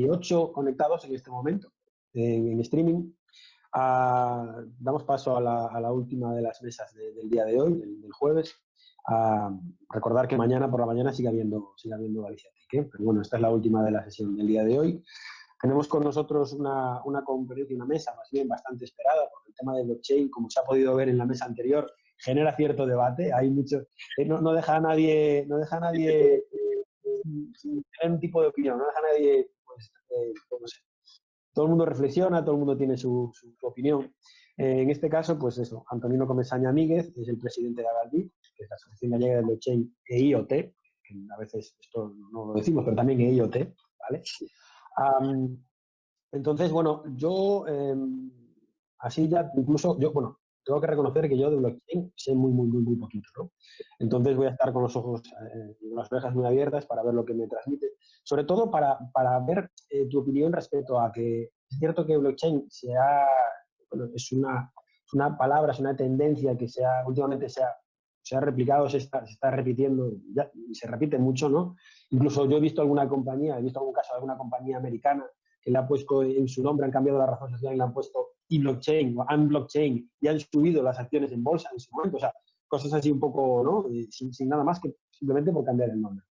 8 conectados en este momento en streaming. Damos paso a la última de las mesas del día de hoy, del jueves. Recordar que mañana por la mañana sigue habiendo Galicia Tech, pero bueno, esta es la última de la sesión del día de hoy. Tenemos con nosotros una conferencia, una mesa más bien bastante esperada, porque el tema de blockchain, como se ha podido ver en la mesa anterior, genera cierto debate. Hay mucho, no deja a nadie sin tener un tipo de opinión, no deja a nadie, pues, no sé. Todo el mundo reflexiona, todo el mundo tiene su opinión. En este caso, pues eso, Antonino Comesaña Míguez es el presidente de Agalbit, que es la Asociación Gallega de Blockchain e IoT, que a veces esto no lo decimos, pero también e IoT, ¿vale? Entonces, bueno, yo así ya, incluso, bueno, tengo que reconocer que yo de blockchain sé muy poquito, ¿no? Entonces voy a estar con los ojos, las orejas muy abiertas para ver lo que me transmite. Sobre todo para ver tu opinión respecto a que es cierto que blockchain bueno, es una palabra, es una tendencia que últimamente se ha replicado, se está repitiendo, y se repite mucho, ¿no? Incluso yo he visto algún caso de alguna compañía americana que le ha puesto en su nombre, han cambiado la razón social y le han puesto e-blockchain o unblockchain y han subido las acciones en bolsa en su momento. O sea, cosas así un poco, ¿no? Sin nada más que simplemente por cambiar el nombre.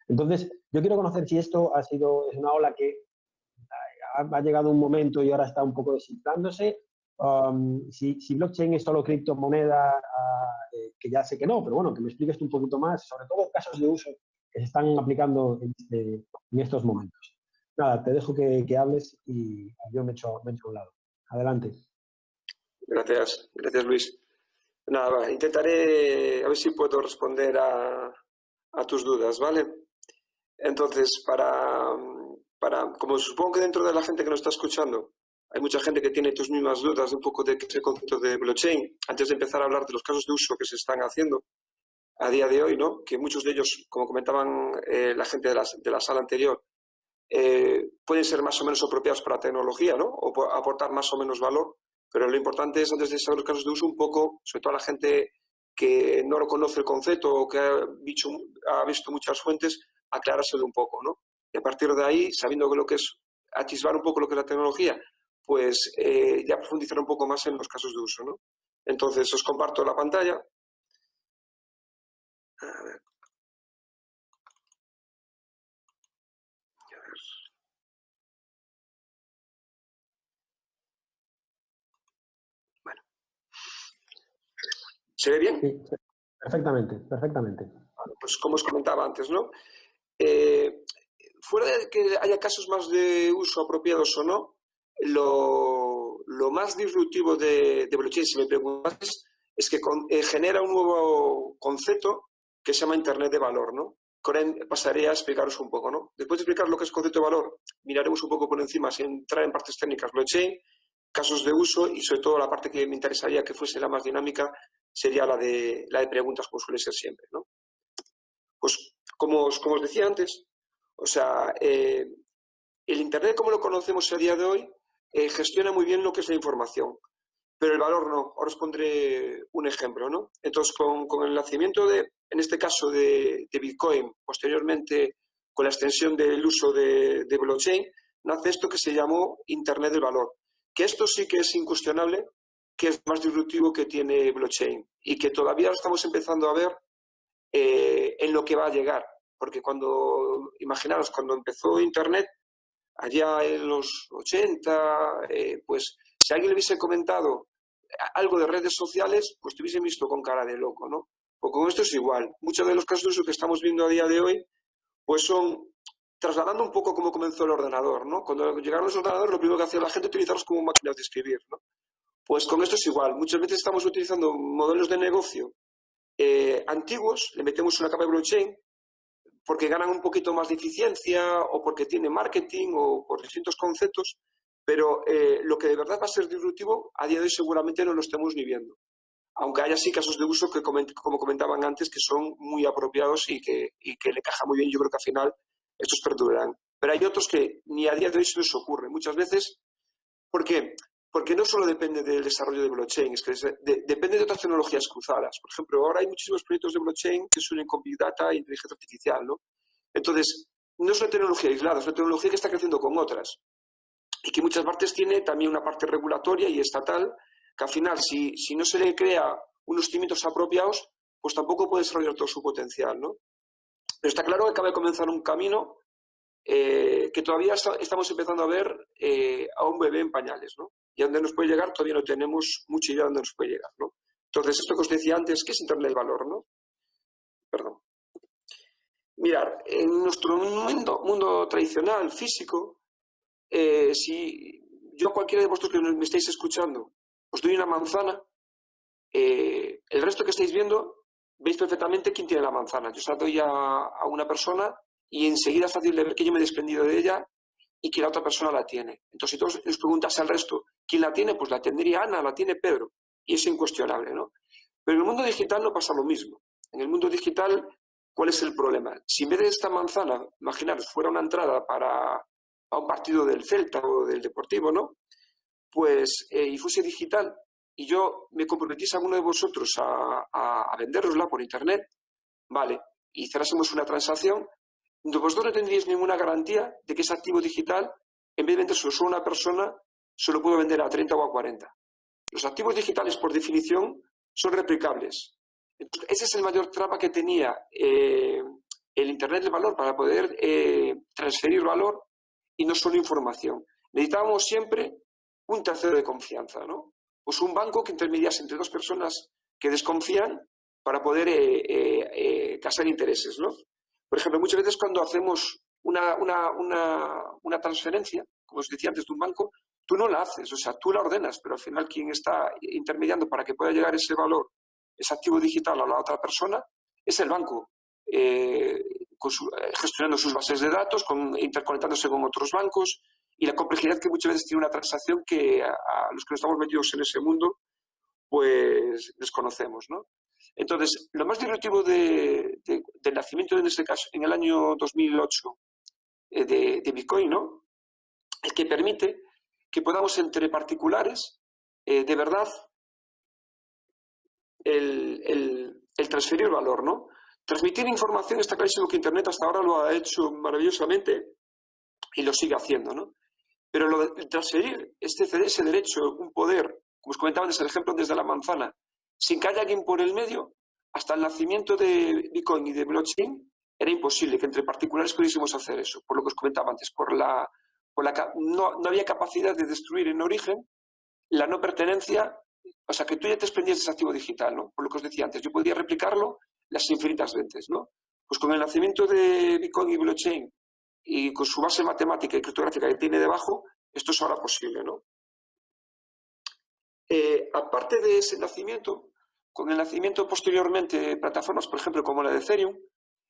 Entonces, yo quiero conocer si esto es una ola que ha llegado un momento y ahora está un poco desinflándose. Si blockchain es solo criptomoneda, que ya sé que no, pero bueno, que me expliques tú un poquito más, sobre todo casos de uso que se están aplicando en estos momentos. Nada, te dejo que hables y yo me echo a un lado. Adelante. Gracias Luis. Nada, intentaré a ver si puedo responder a tus dudas, ¿vale? Entonces, como supongo que dentro de la gente que nos está escuchando hay mucha gente que tiene tus mismas dudas de un poco de qué es el concepto de blockchain, antes de empezar a hablar de los casos de uso que se están haciendo a día de hoy, ¿no? Que muchos de ellos, como comentaban la gente de la sala anterior, pueden ser más o menos apropiados para la tecnología, ¿no? O aportar más o menos valor, pero lo importante es, antes de saber los casos de uso, un poco, sobre todo a la gente que no lo conoce el concepto o que ha visto muchas fuentes, aclarárselo un poco, ¿no? Y a partir de ahí, sabiendo que lo que es atisbar un poco lo que es la tecnología, pues ya profundizar un poco más en los casos de uso, ¿no? Entonces, os comparto la pantalla. A ver. Bueno. ¿Se ve bien? Sí, perfectamente. Pues como os comentaba antes, ¿no? Fuera de que haya casos más de uso apropiados o no, lo más disruptivo de blockchain, si me preguntas, es que genera un nuevo concepto que se llama Internet de valor, ¿no? Pasaré a explicaros un poco, ¿no? Después de explicar lo que es concepto de valor, miraremos un poco por encima, sin entrar en partes técnicas, blockchain, casos de uso y sobre todo la parte que me interesaría que fuese la más dinámica sería la de preguntas, como suele ser siempre, ¿no? Pues como os decía antes, o sea, el Internet como lo conocemos a día de hoy gestiona muy bien lo que es la información, pero el valor no. Ahora os pondré un ejemplo, ¿no? Entonces, con el nacimiento en este caso de Bitcoin, posteriormente con la extensión del uso de blockchain, nace esto que se llamó Internet del valor, que esto sí que es incuestionable, que es más disruptivo que tiene blockchain y que todavía lo estamos empezando a ver en lo que va a llegar. Porque imaginaros, cuando empezó Internet, allá en los 80, pues si alguien le hubiese comentado algo de redes sociales, pues te hubiesen visto con cara de loco, ¿no? Pues con esto es igual. Muchos de los casos de uso que estamos viendo a día de hoy, pues son trasladando un poco cómo comenzó el ordenador, ¿no? Cuando llegaron los ordenadores, lo primero que hacía la gente utilizarlos como máquinas de escribir, ¿no? Pues con esto es igual. Muchas veces estamos utilizando modelos de negocio antiguos, le metemos una capa de blockchain porque ganan un poquito más de eficiencia o porque tiene marketing o por distintos conceptos, pero lo que de verdad va a ser disruptivo a día de hoy seguramente no lo estemos ni viendo. Aunque haya sí casos de uso que, como comentaban antes, que son muy apropiados y que le encaja muy bien, yo creo que al final estos perdurarán. Pero hay otros que ni a día de hoy se les ocurre. Muchas veces, ¿por qué? Porque no solo depende del desarrollo de blockchain, es que depende de otras tecnologías cruzadas. Por ejemplo, ahora hay muchísimos proyectos de blockchain que se unen con Big Data e inteligencia artificial, ¿no? Entonces, no es una tecnología aislada, es una tecnología que está creciendo con otras y que en muchas partes tiene también una parte regulatoria y estatal que al final, si no se le crea unos cimientos apropiados, pues tampoco puede desarrollar todo su potencial, ¿no? Pero está claro que acaba de comenzar un camino que todavía estamos empezando a ver a un bebé en pañales, ¿no? Y a dónde nos puede llegar todavía no tenemos mucha idea de dónde nos puede llegar, ¿no? Entonces, esto que os decía antes, ¿qué es Internet del valor, no? Perdón. Mirar, en nuestro mundo tradicional, físico, si yo, cualquiera de vosotros que me estáis escuchando, os doy una manzana, el resto que estáis viendo, veis perfectamente quién tiene la manzana. Yo se la doy a una persona y enseguida es fácil de ver que yo me he desprendido de ella y que la otra persona la tiene. Entonces, si tú os preguntas al resto quién la tiene, pues la tendría Ana, la tiene Pedro. Y es incuestionable, ¿no? Pero en el mundo digital no pasa lo mismo. En el mundo digital, ¿cuál es el problema? Si en vez de esta manzana, imaginaros, fuera una entrada a un partido del Celta o del Deportivo, ¿no? Pues, y fuese digital, y yo me comprometiese a alguno de vosotros a vendérosla por internet, vale, y cerrásemos una transacción, vosotros no tendríais ninguna garantía de que ese activo digital, en vez de vendérselo solo a una persona, se lo puedo vender a 30 o a 40. Los activos digitales, por definición, son replicables. Entonces, ese es el mayor traba que tenía el Internet del valor para poder transferir valor y no solo información. Necesitábamos siempre un tercero de confianza, ¿no? Pues un banco que intermediase entre dos personas que desconfían para poder casar intereses, ¿no? Por ejemplo, muchas veces cuando hacemos una transferencia, como os decía antes, de un banco, tú no la haces, o sea, tú la ordenas, pero al final quien está intermediando para que pueda llegar ese valor, ese activo digital a la otra persona, es el banco, gestionando sus bases de datos, interconectándose con otros bancos, y la complejidad que muchas veces tiene una transacción que a los que no estamos metidos en ese mundo, pues desconocemos, ¿no? Entonces, lo más disruptivo del nacimiento, en este caso, en el año 2008, de Bitcoin, ¿no? Es que permite que podamos entre particulares, de verdad, el transferir valor, ¿no? Transmitir información, está clarísimo que Internet hasta ahora lo ha hecho maravillosamente y lo sigue haciendo, ¿no? Pero lo de transferir ese derecho, un poder, como os comentaba antes el ejemplo desde la manzana, sin que haya alguien por el medio, hasta el nacimiento de Bitcoin y de blockchain, era imposible que entre particulares pudiésemos hacer eso, por lo que os comentaba antes, no había capacidad de destruir en origen la no pertenencia, o sea, que tú ya te desprendías de ese activo digital, ¿no? Por lo que os decía antes, yo podía replicarlo las infinitas veces, ¿no? Pues con el nacimiento de Bitcoin y blockchain y con su base matemática y criptográfica que tiene debajo, esto es ahora posible, ¿no? Aparte de ese nacimiento, con el nacimiento posteriormente de plataformas, por ejemplo, como la de Ethereum,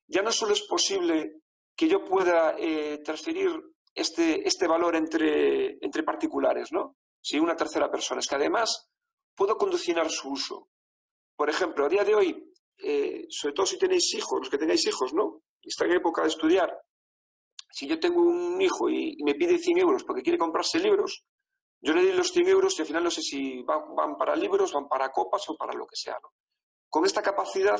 ya no solo es posible que yo pueda transferir este valor entre particulares, ¿no? Sin una tercera persona, es que además puedo condicionar su uso. Por ejemplo, a día de hoy, sobre todo si tenéis hijos, los que tengáis hijos, ¿no? Y están en época de estudiar, si yo tengo un hijo y me pide 100 euros porque quiere comprarse libros, yo le doy los 100 euros y al final no sé si van para libros, van para copas o para lo que sea, ¿no? Con esta capacidad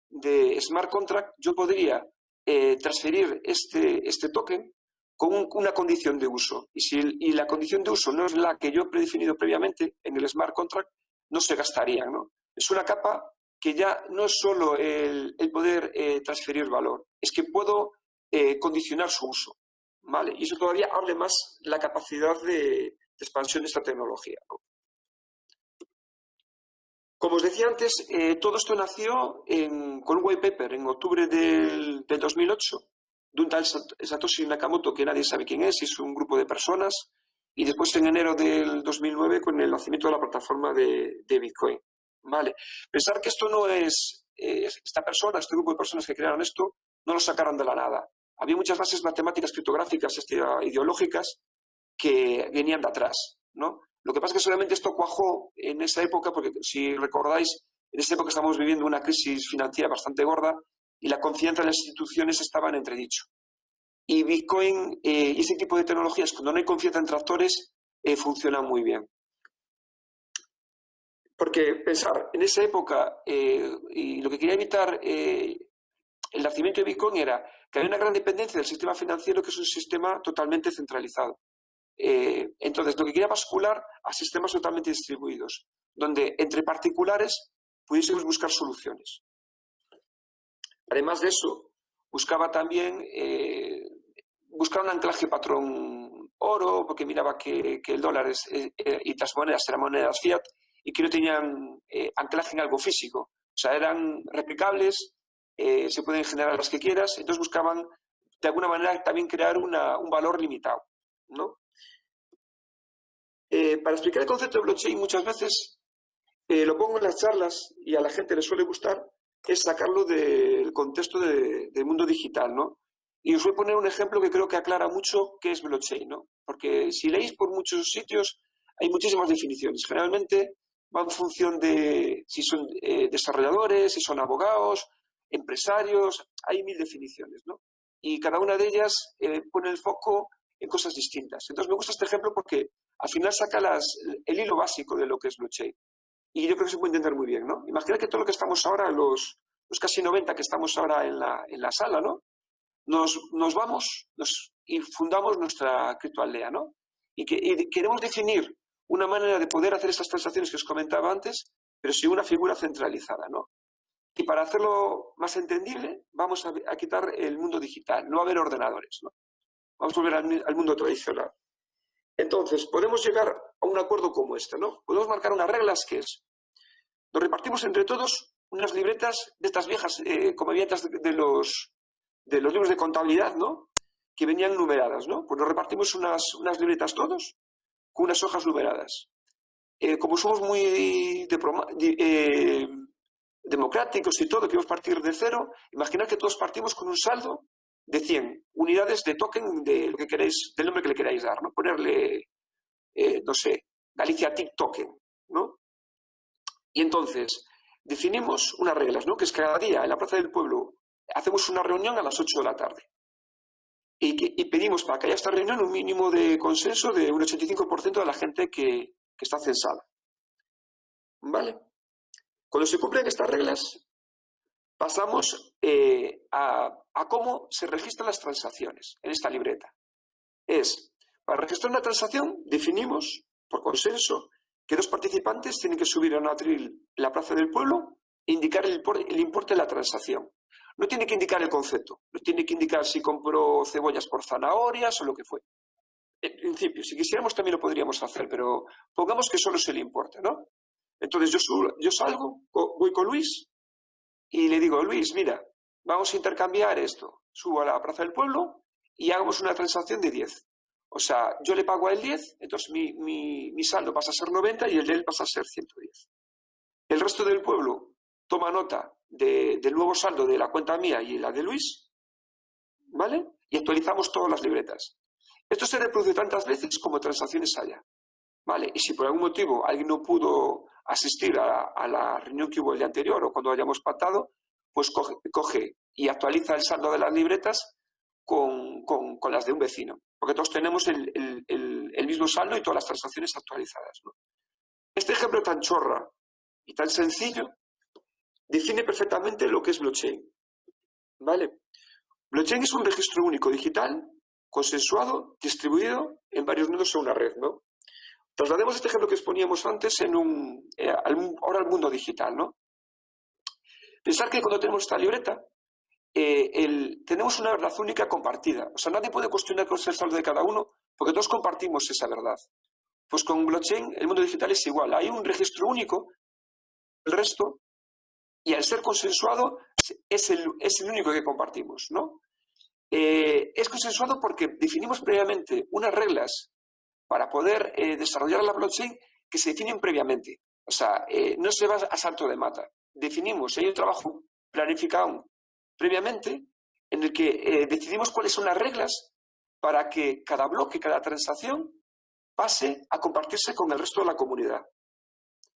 de smart contract yo podría transferir este token con una condición de uso. Y la condición de uso no es la que yo he predefinido previamente en el smart contract, no se gastaría, ¿no? Es una capa que ya no es solo el poder transferir valor, es que puedo condicionar su uso, ¿vale? Y eso todavía abre más la capacidad de expansión de esta tecnología, ¿no? Como os decía antes, todo esto nació con un white paper en octubre del 2008 de un tal Satoshi Nakamoto, que nadie sabe quién es un grupo de personas, y después en enero del 2009 con el nacimiento de la plataforma de Bitcoin. ¿Vale? Pensar que esto no es, esta persona, este grupo de personas que crearon esto, no lo sacaron de la nada. Había muchas bases matemáticas, criptográficas, ideológicas que venían de atrás, ¿no? Lo que pasa es que solamente esto cuajó en esa época, porque si recordáis, en esa época estamos viviendo una crisis financiera bastante gorda y la confianza en las instituciones estaba en entredicho. Y Bitcoin y ese tipo de tecnologías, cuando no hay confianza entre actores, funcionan muy bien. Porque pensar, en esa época, y lo que quería evitar el nacimiento de Bitcoin era que había una gran dependencia del sistema financiero, que es un sistema totalmente centralizado. Entonces, lo que quería bascular a sistemas totalmente distribuidos, donde entre particulares pudiésemos buscar soluciones. Además de eso, buscaba también buscar un anclaje patrón oro, porque miraba que el dólar y las monedas eran monedas fiat y que no tenían anclaje en algo físico. O sea, eran replicables, se pueden generar las que quieras, entonces buscaban de alguna manera también crear un valor limitado, ¿no? Para explicar el concepto de blockchain muchas veces lo pongo en las charlas y a la gente le suele gustar, es sacarlo del contexto del mundo digital, ¿no? Y os voy a poner un ejemplo que creo que aclara mucho qué es blockchain, ¿no? Porque si leéis por muchos sitios hay muchísimas definiciones. Generalmente va en función de si son desarrolladores, si son abogados, empresarios, hay 1000 definiciones, ¿no? Y cada una de ellas pone el foco en cosas distintas. Entonces me gusta este ejemplo porque al final saca el hilo básico de lo que es blockchain. Y yo creo que se puede entender muy bien, ¿no? Imagina que todo lo que estamos ahora, los casi 90 que estamos ahora en la sala, ¿no? Nos vamos y fundamos nuestra criptoaldea, ¿no? Y queremos definir una manera de poder hacer esas transacciones que os comentaba antes, pero sin una figura centralizada, ¿no? Y para hacerlo más entendible, vamos a quitar el mundo digital, no va a haber ordenadores, ¿no? Vamos a volver al mundo tradicional. Entonces, podemos llegar a un acuerdo como este, ¿no? Podemos marcar unas reglas que es, nos repartimos entre todos unas libretas de estas viejas, como había antes de los libros de contabilidad, ¿no? Que venían numeradas, ¿no? Pues nos repartimos unas libretas todos con unas hojas numeradas. Como somos muy democráticos y todo, queremos partir de cero, imaginad que todos partimos con un saldo de 100 unidades de token de lo que queréis, del nombre que le queráis dar, ¿no? Ponerle, no sé, Galicia TIC Token, ¿no? Y entonces definimos unas reglas, ¿no? Que es que cada día en la Plaza del Pueblo hacemos una reunión a las 8 de la tarde. Y pedimos para que haya esta reunión un mínimo de consenso de un 85% de la gente que está censada. ¿Vale? Cuando se cumplen estas reglas, pasamos a cómo se registran las transacciones en esta libreta. Para registrar una transacción, definimos, por consenso, que 2 participantes tienen que subir a un atril en la Plaza del Pueblo e indicar el importe de la transacción. No tiene que indicar el concepto, no tiene que indicar si compró cebollas por zanahorias o lo que fue. En principio, si quisiéramos también lo podríamos hacer, pero pongamos que solo es el importe, ¿no? Entonces yo salgo, voy con Luis y le digo, Luis, mira, vamos a intercambiar esto. Subo a la Plaza del Pueblo y hagamos una transacción de 10. O sea, yo le pago a él 10, entonces mi saldo pasa a ser 90 y el de él pasa a ser 110. El resto del pueblo toma nota del nuevo saldo de la cuenta mía y la de Luis, ¿vale? Y actualizamos todas las libretas. Esto se reproduce tantas veces como transacciones haya, ¿vale? Y si por algún motivo alguien no pudo asistir a la reunión que hubo el día anterior o cuando hayamos pactado, pues coge y actualiza el saldo de las libretas con las de un vecino, porque todos tenemos el mismo saldo y todas las transacciones actualizadas, ¿no? Este ejemplo tan chorra y tan sencillo define perfectamente lo que es blockchain, ¿vale? Blockchain es un registro único digital, consensuado, distribuido en varios nodos en una red, ¿no? Traslademos este ejemplo que exponíamos antes ahora al mundo digital, ¿no? Pensar que cuando tenemos esta libreta, tenemos una verdad única compartida. O sea, nadie puede cuestionar cuál es el saldo de cada uno, porque todos compartimos esa verdad. Pues con blockchain, el mundo digital es igual. Hay un registro único, el resto, y al ser consensuado, es el único que compartimos, ¿no? Es consensuado porque definimos previamente unas reglas para poder desarrollar la blockchain que se definen previamente. O sea, no se va a salto de mata. Definimos, hay un trabajo planificado previamente en el que decidimos cuáles son las reglas para que cada bloque, cada transacción pase a compartirse con el resto de la comunidad.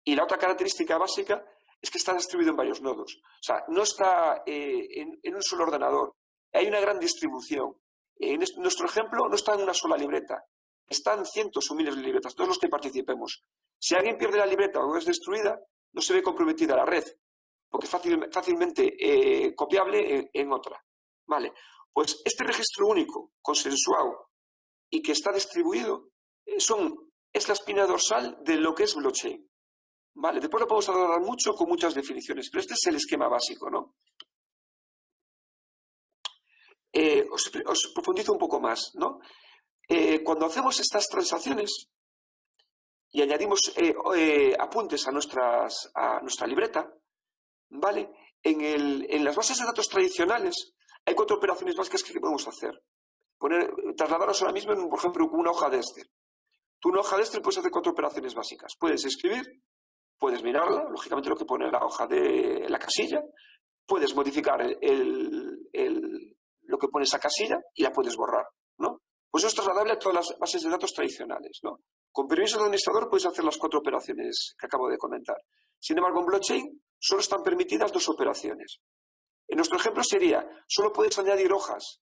Y la otra característica básica es que está distribuido en varios nodos. O sea, no está en un solo ordenador. Hay una gran distribución. En nuestro ejemplo no está en una sola libreta. Están cientos o miles de libretas, todos los que participemos. Si alguien pierde la libreta o es destruida, no se ve comprometida la red. porque es fácilmente copiable en otra. ¿Vale? Pues este registro único, consensuado y que está distribuido, es la espina dorsal de lo que es blockchain. ¿Vale? Después lo podemos abordar mucho con muchas definiciones, pero este es el esquema básico, ¿no? Os profundizo un poco más, ¿no? Cuando hacemos estas transacciones y añadimos apuntes a nuestra libreta, ¿vale? En las bases de datos tradicionales hay 4 operaciones básicas que podemos hacer. Trasladarnos ahora mismo, por ejemplo, una hoja de Excel. Tú una hoja de Excel puedes hacer 4 operaciones básicas. Puedes escribir, puedes mirarla, lógicamente lo que pone en la hoja de la casilla, puedes modificar lo que pone esa casilla y la puedes borrar, ¿no? Pues eso es trasladable a todas las bases de datos tradicionales, ¿no? Con permiso del administrador puedes hacer las 4 operaciones que acabo de comentar. Sin embargo, en blockchain solo están permitidas 2 operaciones. En nuestro ejemplo sería, solo puedes añadir hojas,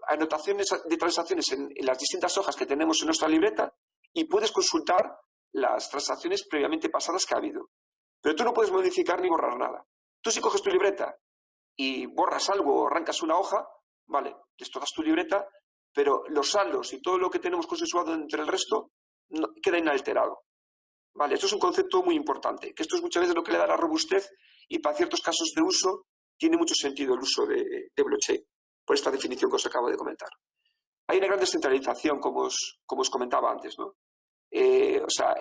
anotaciones de transacciones en las distintas hojas que tenemos en nuestra libreta y puedes consultar las transacciones previamente pasadas que ha habido. Pero tú no puedes modificar ni borrar nada. Tú si coges tu libreta y borras algo o arrancas una hoja, vale, destrozas tu libreta, pero los saldos y todo lo que tenemos consensuado entre el resto queda inalterado. Vale, esto es un concepto muy importante, que esto es muchas veces lo que le da la robustez y para ciertos casos de uso tiene mucho sentido el uso de blockchain, por esta definición que os acabo de comentar. Hay una gran descentralización, como os comentaba antes, ¿no? O sea,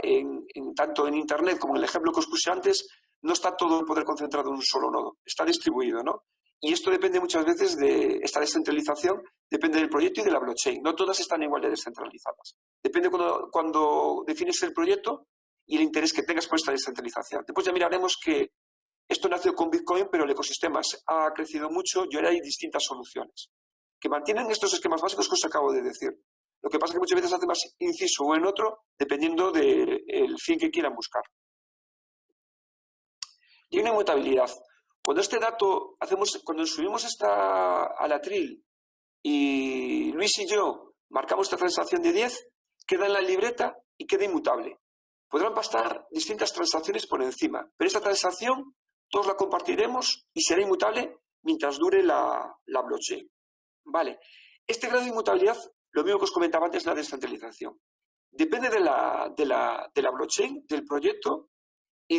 tanto en Internet como en el ejemplo que os puse antes, no está todo el poder concentrado en un solo nodo, está distribuido, ¿no? Y esto depende muchas veces de esta descentralización, depende del proyecto y de la blockchain. No todas están igual de descentralizadas. Depende cuando defines el proyecto y el interés que tengas por esta descentralización. Después ya miraremos que esto nació con Bitcoin, pero el ecosistema ha crecido mucho y ahora hay distintas soluciones que mantienen estos esquemas básicos que os acabo de decir. Lo que pasa es que muchas veces hace más inciso o en otro, dependiendo del fin que quieran buscar. Y hay una inmutabilidad. Cuando este dato cuando subimos al atril y Luis y yo marcamos esta transacción de 10, queda en la libreta y queda inmutable. Podrán pasar distintas transacciones por encima, pero esta transacción todos la compartiremos y será inmutable mientras dure la blockchain. Vale. Este grado de inmutabilidad, lo mismo que os comentaba antes, es la descentralización. Depende de la blockchain, del proyecto y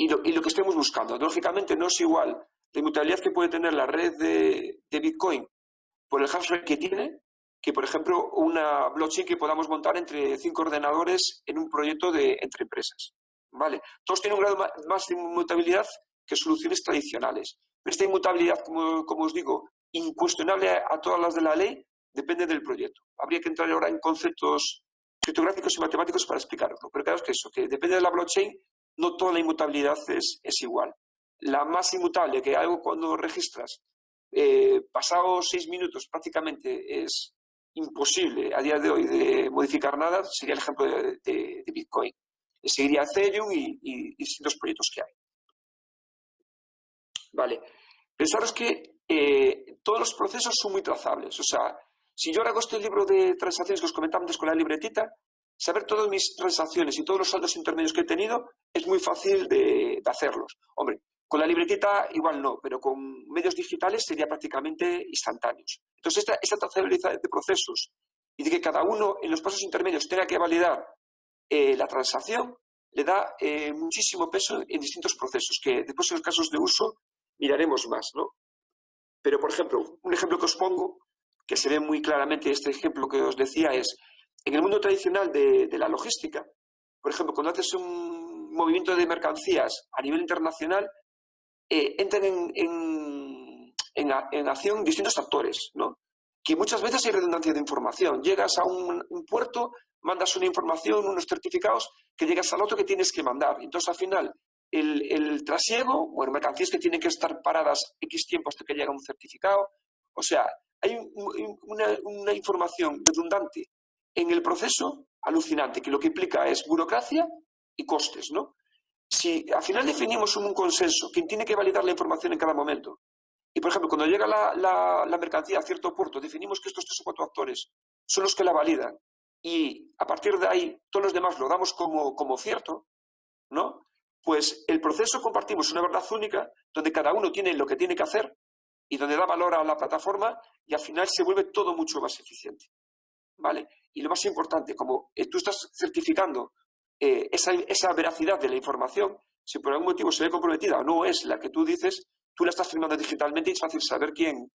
lo que estemos buscando. Lógicamente no es igual la inmutabilidad que puede tener la red de Bitcoin por el hash rate que tiene, que por ejemplo una blockchain que podamos montar entre 5 ordenadores en un proyecto entre empresas. ¿Vale? Todos tienen un grado más de inmutabilidad que soluciones tradicionales. Pero esta inmutabilidad, como os digo, incuestionable a todas las de la ley, depende del proyecto. Habría que entrar ahora en conceptos criptográficos y matemáticos para explicaroslo. Pero claro que depende de la blockchain, no toda la inmutabilidad es igual. La más inmutable, que algo cuando registras, pasados 6 minutos prácticamente es imposible a día de hoy de modificar nada, sería el ejemplo de Bitcoin. Seguiría Ethereum y distintos proyectos que hay. Vale. Pensaros que todos los procesos son muy trazables. O sea, si yo ahora hago este libro de transacciones que os comentaba antes con la libretita, saber todas mis transacciones y todos los saldos intermedios que he tenido es muy fácil de hacerlos. Hombre, con la libretita igual no, pero con medios digitales sería prácticamente instantáneos. Entonces, esta trazabilidad de procesos y de que cada uno en los pasos intermedios tenga que validar la transacción, le da muchísimo peso en distintos procesos, que después en los casos de uso miraremos más, ¿no? Pero, por ejemplo, un ejemplo que os pongo, que se ve muy claramente este ejemplo que os decía, es en el mundo tradicional de la logística, por ejemplo, cuando haces un movimiento de mercancías a nivel internacional, entran en acción distintos actores, ¿no? Que muchas veces hay redundancia de información. Llegas a un puerto, mandas una información, unos certificados, que llegas al otro que tienes que mandar. Entonces, al final, el trasiego, bueno, mercancías que tienen que estar paradas X tiempo hasta que llega un certificado. O sea, hay una información redundante en el proceso alucinante, que lo que implica es burocracia y costes, ¿no? Si al final definimos un consenso, quien tiene que validar la información en cada momento, y por ejemplo, cuando llega la mercancía a cierto puerto, definimos que estos 3 o 4 actores son los que la validan, y a partir de ahí todos los demás lo damos como cierto, ¿no? pues el proceso compartimos una verdad única donde cada uno tiene lo que tiene que hacer y donde da valor a la plataforma y al final se vuelve todo mucho más eficiente, ¿vale? Y lo más importante, como tú estás certificando esa veracidad de la información, si por algún motivo se ve comprometida o no es la que tú dices, tú la estás firmando digitalmente y es fácil saber quién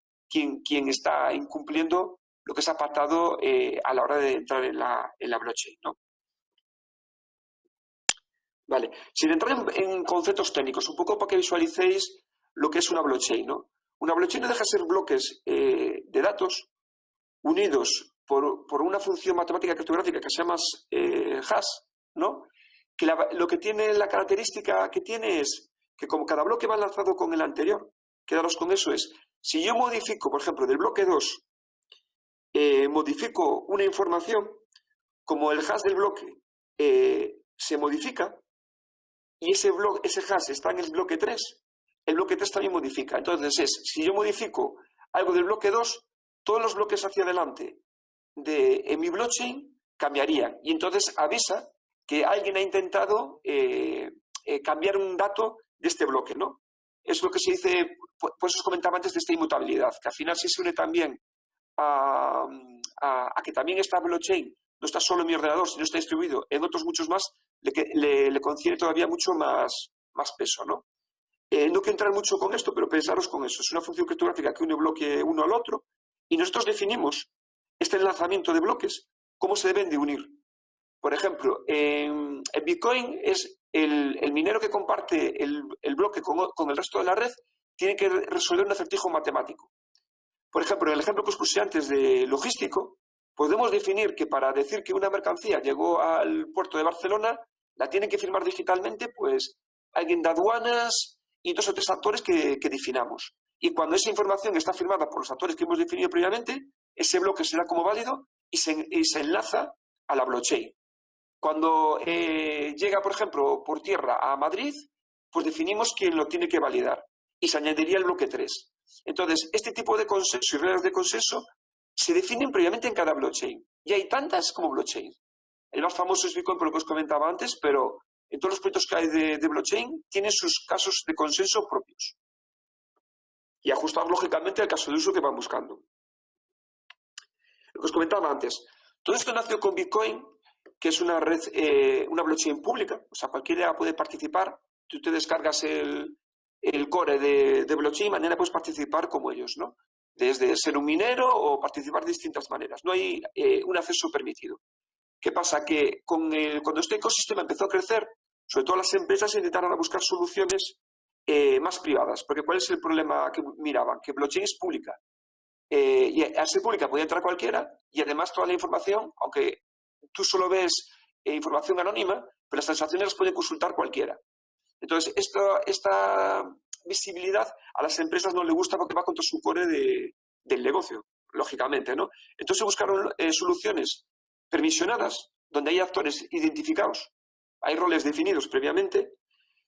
está incumpliendo lo que se ha pactado a la hora de entrar en la blockchain, ¿no? Vale, sin entrar en conceptos técnicos, un poco para que visualicéis lo que es una blockchain, ¿no? Una blockchain no deja de ser bloques de datos unidos por una función matemática criptográfica que se llama hash, ¿no? Que lo que tiene, la característica que tiene es que como cada bloque va enlazado con el anterior, quedaros con eso, es, si yo modifico, por ejemplo, del bloque 2, modifico una información, como el hash del bloque se modifica, y ese hash está en el bloque 3, el bloque 3 también modifica. Entonces si yo modifico algo del bloque 2, todos los bloques hacia adelante en mi blockchain cambiarían. Y entonces avisa que alguien ha intentado cambiar un dato de este bloque, ¿no? Es lo que se dice, pues os comentaba antes de esta inmutabilidad, que al final se une también a que también esta blockchain no está solo en mi ordenador, sino está distribuido en otros muchos más, le confiere todavía mucho más peso, ¿no? No quiero entrar mucho con esto, pero pensaros con eso. Es una función criptográfica que une un bloque uno al otro y nosotros definimos este enlazamiento de bloques, cómo se deben de unir. Por ejemplo, en Bitcoin es el minero que comparte el bloque con el resto de la red tiene que resolver un acertijo matemático. Por ejemplo, en el ejemplo que os puse antes de logístico, podemos definir que para decir que una mercancía llegó al puerto de Barcelona, la tienen que firmar digitalmente, pues alguien de aduanas y 2 o 3 actores que definamos. Y cuando esa información está firmada por los actores que hemos definido previamente, ese bloque será como válido y se enlaza a la blockchain. Cuando llega, por ejemplo, por tierra a Madrid, pues definimos quién lo tiene que validar y se añadiría el bloque 3. Entonces, este tipo de consenso y reglas de consenso se definen previamente en cada blockchain. Y hay tantas como blockchain. El más famoso es Bitcoin, por lo que os comentaba antes, pero en todos los proyectos que hay de blockchain tienen sus casos de consenso propios. Y ajustar lógicamente al caso de uso que van buscando. Lo que os comentaba antes. Todo esto nació con Bitcoin, que es una red, una blockchain pública. O sea, cualquiera puede participar. Tú te descargas el core de blockchain, de manera puedes participar como ellos, ¿no? Desde ser un minero o participar de distintas maneras. No hay un acceso permitido. ¿Qué pasa? Que cuando este ecosistema empezó a crecer, sobre todo las empresas intentaron a buscar soluciones más privadas. Porque ¿cuál es el problema que miraban? Que blockchain es pública. Y al ser pública podía entrar cualquiera y además toda la información, aunque tú solo ves información anónima, pero las transacciones las puede consultar cualquiera. Entonces, esta visibilidad a las empresas no le gusta porque va contra su core del negocio, lógicamente, ¿no? Entonces buscaron soluciones permisionadas, donde hay actores identificados, hay roles definidos previamente,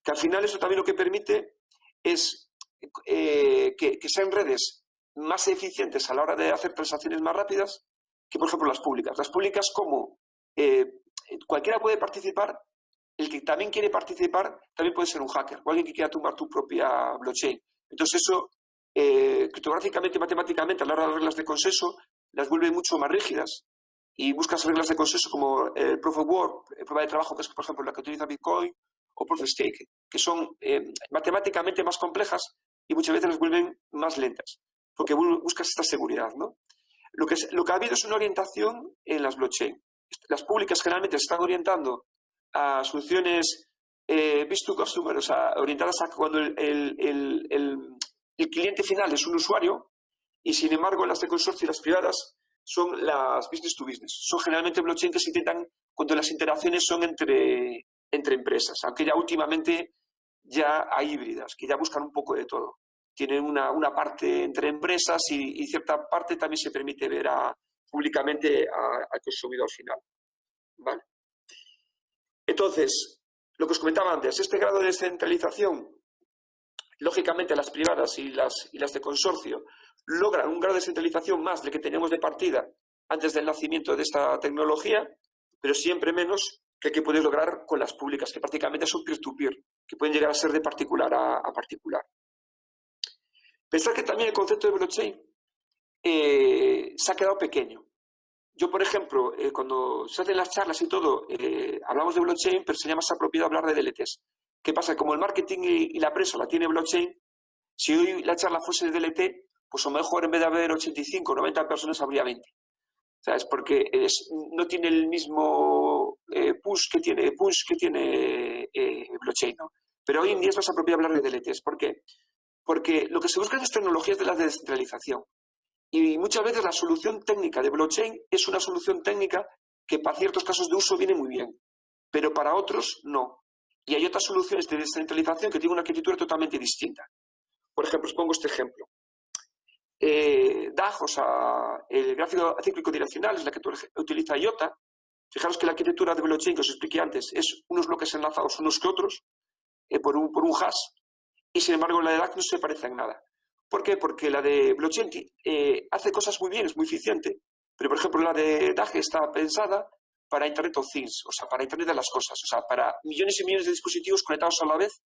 que al final eso también lo que permite es que sean redes más eficientes a la hora de hacer transacciones más rápidas que, por ejemplo, las públicas. Las públicas, como cualquiera puede participar, el que también quiere participar también puede ser un hacker o alguien que quiera tumbar tu propia blockchain. Entonces eso, criptográficamente y matemáticamente, a la hora de las reglas de consenso, las vuelve mucho más rígidas y buscas reglas de consenso como el Proof of Work, prueba de trabajo, que es, por ejemplo, la que utiliza Bitcoin, o Proof of Stake, que son matemáticamente más complejas y muchas veces las vuelven más lentas, porque buscas esta seguridad, ¿no? Lo que ha habido es una orientación en las blockchain. Las públicas generalmente se están orientando a soluciones business to customer, o sea, orientadas a cuando el cliente final es un usuario, y sin embargo las de consorcio y las privadas son las business to business. Son generalmente blockchain que se intentan cuando las interacciones son entre empresas, aunque ya últimamente ya hay híbridas, que ya buscan un poco de todo. Tienen una parte entre empresas y cierta parte también se permite ver públicamente al consumidor final. ¿Vale? Entonces, lo que os comentaba antes, este grado de descentralización, lógicamente las privadas y las de consorcio logran un grado de descentralización más del que teníamos de partida antes del nacimiento de esta tecnología, pero siempre menos que hay que poder lograr con las públicas, que prácticamente son peer-to-peer, que pueden llegar a ser de particular a particular. Pensar que también el concepto de blockchain se ha quedado pequeño. Yo, por ejemplo, cuando se hacen las charlas y todo, hablamos de blockchain, pero sería más apropiado hablar de DLTs. ¿Qué pasa? Como el marketing y la prensa la tiene blockchain, si hoy la charla fuese de DLT, pues a lo mejor en vez de haber 85 o 90 personas habría 20. ¿Sabes? Porque no tiene el mismo push que tiene blockchain, ¿no? Pero hoy en día es más apropiado hablar de DLTs. ¿Por qué? Porque lo que se busca es tecnologías de la descentralización. Y muchas veces la solución técnica de blockchain es una solución técnica que para ciertos casos de uso viene muy bien, pero para otros no. Y hay otras soluciones de descentralización que tienen una arquitectura totalmente distinta. Por ejemplo, os pongo este ejemplo. DAG, o sea, el gráfico acíclico direccional, es la que utiliza IOTA. Fijaros que la arquitectura de blockchain que os expliqué antes es unos bloques enlazados unos que otros por un hash, y sin embargo la de DAG no se parece en nada. ¿Por qué? Porque la de blockchain hace cosas muy bien, es muy eficiente, pero por ejemplo la de DAG está pensada para Internet of Things, o sea, para Internet de las cosas, o sea, para millones y millones de dispositivos conectados a la vez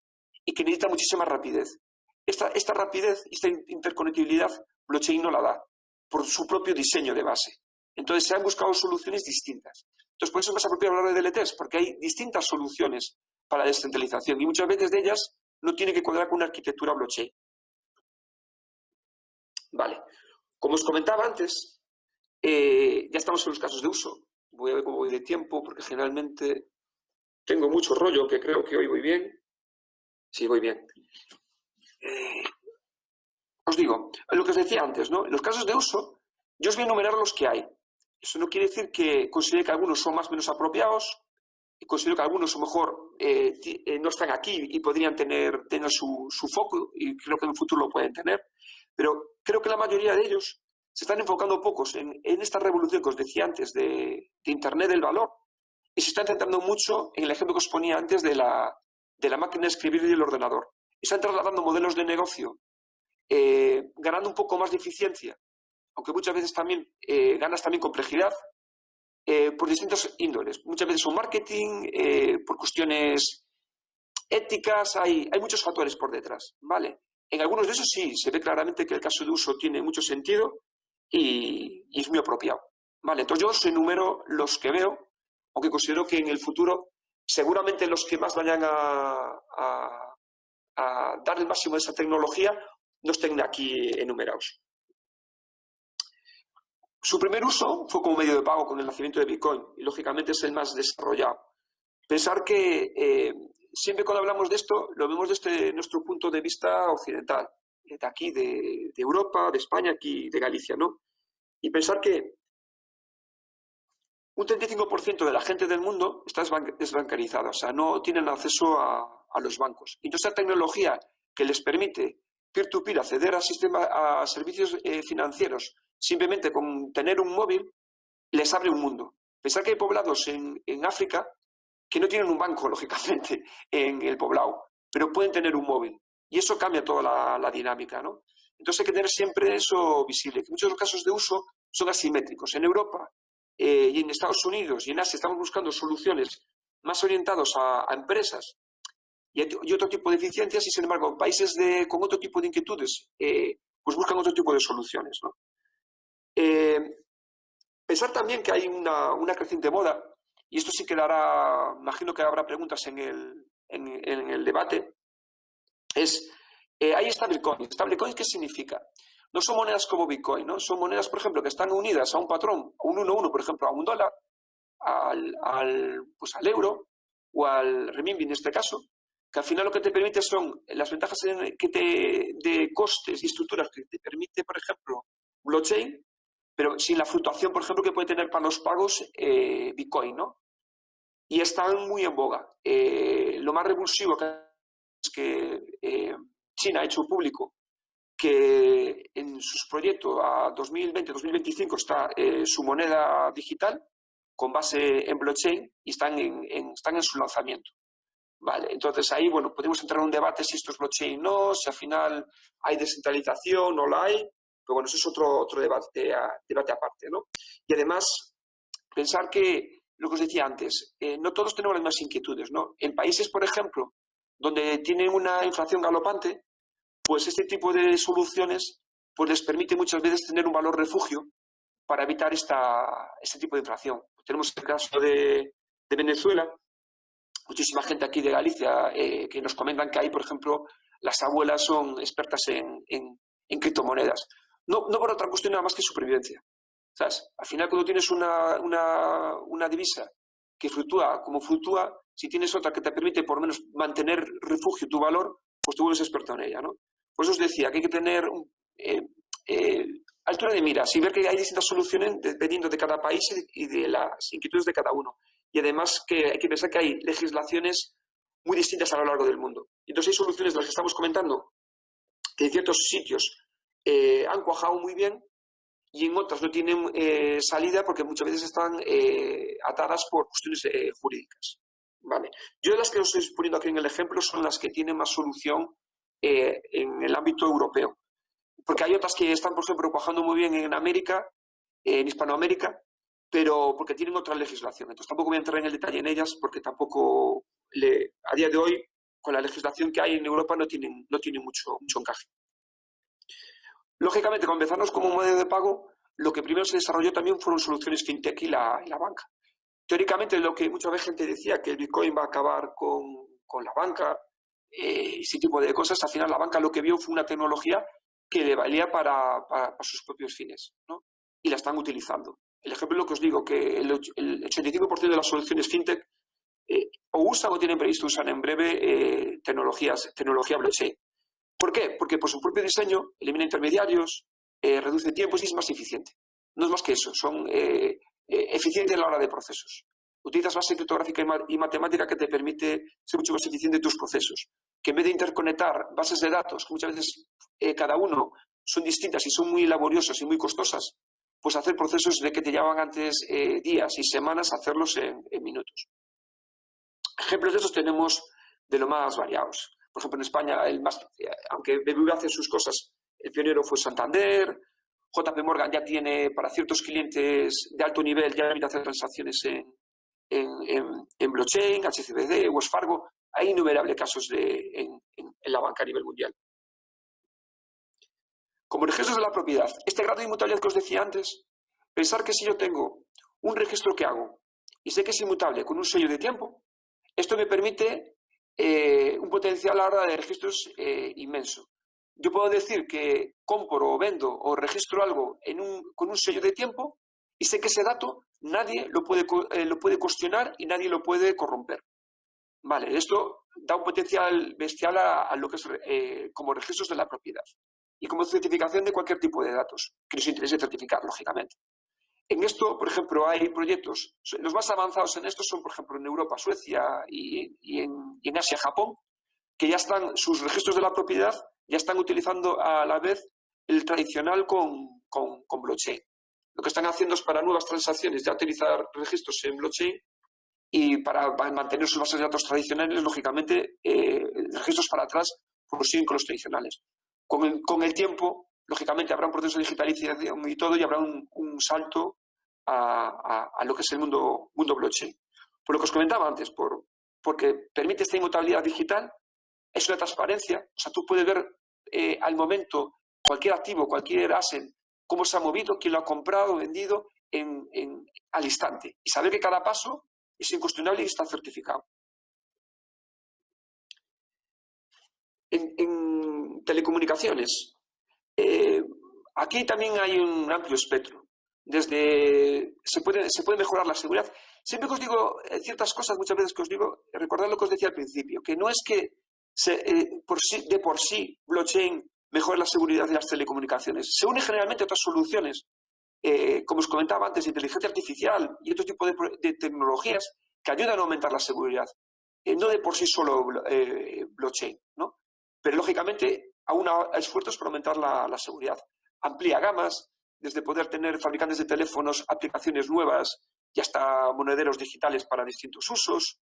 y que necesita muchísima rapidez. Esta rapidez, esta interconectividad, blockchain no la da por su propio diseño de base. Entonces se han buscado soluciones distintas. Entonces por eso es más apropiado hablar de DLTs, porque hay distintas soluciones para la descentralización y muchas veces de ellas no tiene que cuadrar con una arquitectura blockchain. Vale. Como os comentaba antes, ya estamos en los casos de uso. Voy a ver cómo voy de tiempo, porque generalmente tengo mucho rollo, que creo que hoy voy bien. Sí, voy bien. Os digo, lo que os decía antes, ¿no? En los casos de uso, yo os voy a enumerar los que hay. Eso no quiere decir que considere que algunos son más o menos apropiados, y considero que algunos a lo mejor no están aquí y podrían tener su foco, y creo que en el futuro lo pueden tener, pero creo que la mayoría de ellos se están enfocando pocos en esta revolución que os decía antes de Internet del valor, y se están centrando mucho en el ejemplo que os ponía antes de la máquina de escribir y el ordenador. Están trasladando modelos de negocio, ganando un poco más de eficiencia, aunque muchas veces también ganas también complejidad, por distintos índoles. Muchas veces son marketing, por cuestiones éticas, hay muchos factores por detrás, ¿vale? En algunos de esos sí, se ve claramente que el caso de uso tiene mucho sentido y es muy apropiado, ¿vale? Entonces yo os enumero los que veo, aunque considero que en el futuro seguramente los que más vayan a dar el máximo de esa tecnología no estén aquí enumerados. Su primer uso fue como medio de pago con el nacimiento de Bitcoin y lógicamente es el más desarrollado. Pensar que siempre cuando hablamos de esto lo vemos desde nuestro punto de vista occidental, de aquí, de Europa, de España, aquí de Galicia, ¿no? Y pensar que un 35% de la gente del mundo está desbancarizada, o sea, no tienen acceso a los bancos. Entonces, esa tecnología que les permite peer-to-peer acceder a servicios financieros simplemente con tener un móvil, les abre un mundo. Pensar que hay poblados en África que no tienen un banco, lógicamente, en el poblado, pero pueden tener un móvil. Y eso cambia toda la dinámica, ¿no? Entonces hay que tener siempre eso visible, que muchos de los casos de uso son asimétricos. En Europa y en Estados Unidos y en Asia estamos buscando soluciones más orientadas a empresas y otro tipo de eficiencias y, sin embargo, países con otro tipo de inquietudes pues buscan otro tipo de soluciones, ¿no? Pensar también que hay una creciente moda, y esto sí que dará, imagino que habrá preguntas en el debate, hay stablecoins. ¿Stablecoins qué significa? No son monedas como Bitcoin, ¿no? Son monedas, por ejemplo, que están unidas a un patrón, a un 1-1, por ejemplo, a un dólar, pues al euro o al renminbi en este caso, que al final lo que te permite son las ventajas de costes y estructuras que te permite, por ejemplo, blockchain, pero sin la fluctuación, por ejemplo, que puede tener para los pagos Bitcoin, ¿no? Y están muy en boga. Lo más revulsivo es que China ha hecho público que en sus proyectos a 2020-2025 está su moneda digital con base en blockchain y están en su lanzamiento. Vale, entonces ahí, bueno, podemos entrar en un debate si esto es blockchain o no, si al final hay descentralización o no la hay. Pero bueno, eso es otro debate aparte, ¿no? Y además, pensar que lo que os decía antes, no todos tenemos las mismas inquietudes, ¿no? En países, por ejemplo, donde tienen una inflación galopante, pues este tipo de soluciones pues les permite muchas veces tener un valor refugio para evitar este tipo de inflación. Tenemos el caso de Venezuela, muchísima gente aquí de Galicia que nos comentan que ahí, por ejemplo, las abuelas son expertas en criptomonedas. No por otra cuestión nada más que supervivencia. ¿Sabes? Al final, cuando tienes una divisa que fluctúa como fluctúa, si tienes otra que te permite por lo menos mantener refugio tu valor, pues tú vuelves experto en ella, ¿no? Por eso os decía que hay que tener altura de miras y ver que hay distintas soluciones dependiendo de cada país y de las inquietudes de cada uno. Y además que hay que pensar que hay legislaciones muy distintas a lo largo del mundo. Y entonces hay soluciones de las que estamos comentando que en ciertos sitios han cuajado muy bien y en otras no tienen salida porque muchas veces están atadas por cuestiones jurídicas. ¿Vale? Yo de las que os estoy poniendo aquí en el ejemplo son las que tienen más solución en el ámbito europeo. Porque hay otras que están, por ejemplo, cuajando muy bien en América, en Hispanoamérica, pero porque tienen otra legislación. Entonces tampoco voy a entrar en el detalle en ellas porque tampoco a día de hoy, con la legislación que hay en Europa, no tienen mucho encaje. Lógicamente, con empezarnos como un medio de pago, lo que primero se desarrolló también fueron soluciones fintech y la banca. Teóricamente, lo que mucha gente decía, que el Bitcoin va a acabar con la banca, ese tipo de cosas, al final la banca lo que vio fue una tecnología que le valía para sus propios fines, ¿no? Y la están utilizando. El ejemplo es lo que os digo, que el 85% de las soluciones fintech o usan o tienen previsto usar en breve tecnología blockchain. ¿Por qué? Porque por su propio diseño elimina intermediarios, reduce tiempos y es más eficiente. No es más que eso, son eficientes a la hora de procesos. Utilizas base criptográfica y matemática que te permite ser mucho más eficiente en tus procesos. Que en vez de interconectar bases de datos, que muchas veces cada uno son distintas y son muy laboriosas y muy costosas, pues hacer procesos de que te llevaban antes días y semanas, hacerlos en minutos. Ejemplos de estos tenemos de lo más variados. Por ejemplo, en España, aunque BBVA hace sus cosas, el pionero fue Santander, JP Morgan ya tiene para ciertos clientes de alto nivel, ya permite hacer transacciones en blockchain, HCBC, Wells Fargo. Hay innumerables casos en la banca a nivel mundial. Como registros de la propiedad, este grado de inmutabilidad que os decía antes, pensar que si yo tengo un registro que hago y sé que es inmutable con un sello de tiempo, esto me permite un potencial a la hora de registros inmenso. Yo puedo decir que compro o vendo o registro algo con un sello de tiempo y sé que ese dato nadie lo puede cuestionar y nadie lo puede corromper. Vale, esto da un potencial bestial a lo que es como registros de la propiedad y como certificación de cualquier tipo de datos que nos interese certificar, lógicamente. En esto, por ejemplo, hay proyectos, los más avanzados en esto son, por ejemplo, en Europa, Suecia y en Asia, Japón, que ya están, sus registros de la propiedad ya están utilizando a la vez el tradicional con blockchain. Lo que están haciendo es para nuevas transacciones ya utilizar registros en blockchain y para mantener sus bases de datos tradicionales, lógicamente, registros para atrás pues siguen con los tradicionales. Con el tiempo, lógicamente, habrá un proceso de digitalización y todo, y habrá un salto a lo que es el mundo blockchain. Por lo que os comentaba antes, porque permite esta inmutabilidad digital, es una transparencia, o sea, tú puedes ver al momento cualquier activo, cualquier asset, cómo se ha movido, quién lo ha comprado, vendido, al instante. Y saber que cada paso es incuestionable y está certificado. En telecomunicaciones, aquí también hay un amplio espectro. Se puede mejorar la seguridad. Siempre que os digo ciertas cosas, muchas veces que os digo, recordad lo que os decía al principio, que no es que de por sí blockchain mejore la seguridad de las telecomunicaciones. Se une generalmente a otras soluciones, como os comentaba antes, inteligencia artificial y otro tipo de tecnologías que ayudan a aumentar la seguridad. No de por sí solo blockchain, ¿no? Pero lógicamente aún hay esfuerzos por aumentar la seguridad. Amplía gamas, desde poder tener fabricantes de teléfonos, aplicaciones nuevas y hasta monederos digitales para distintos usos.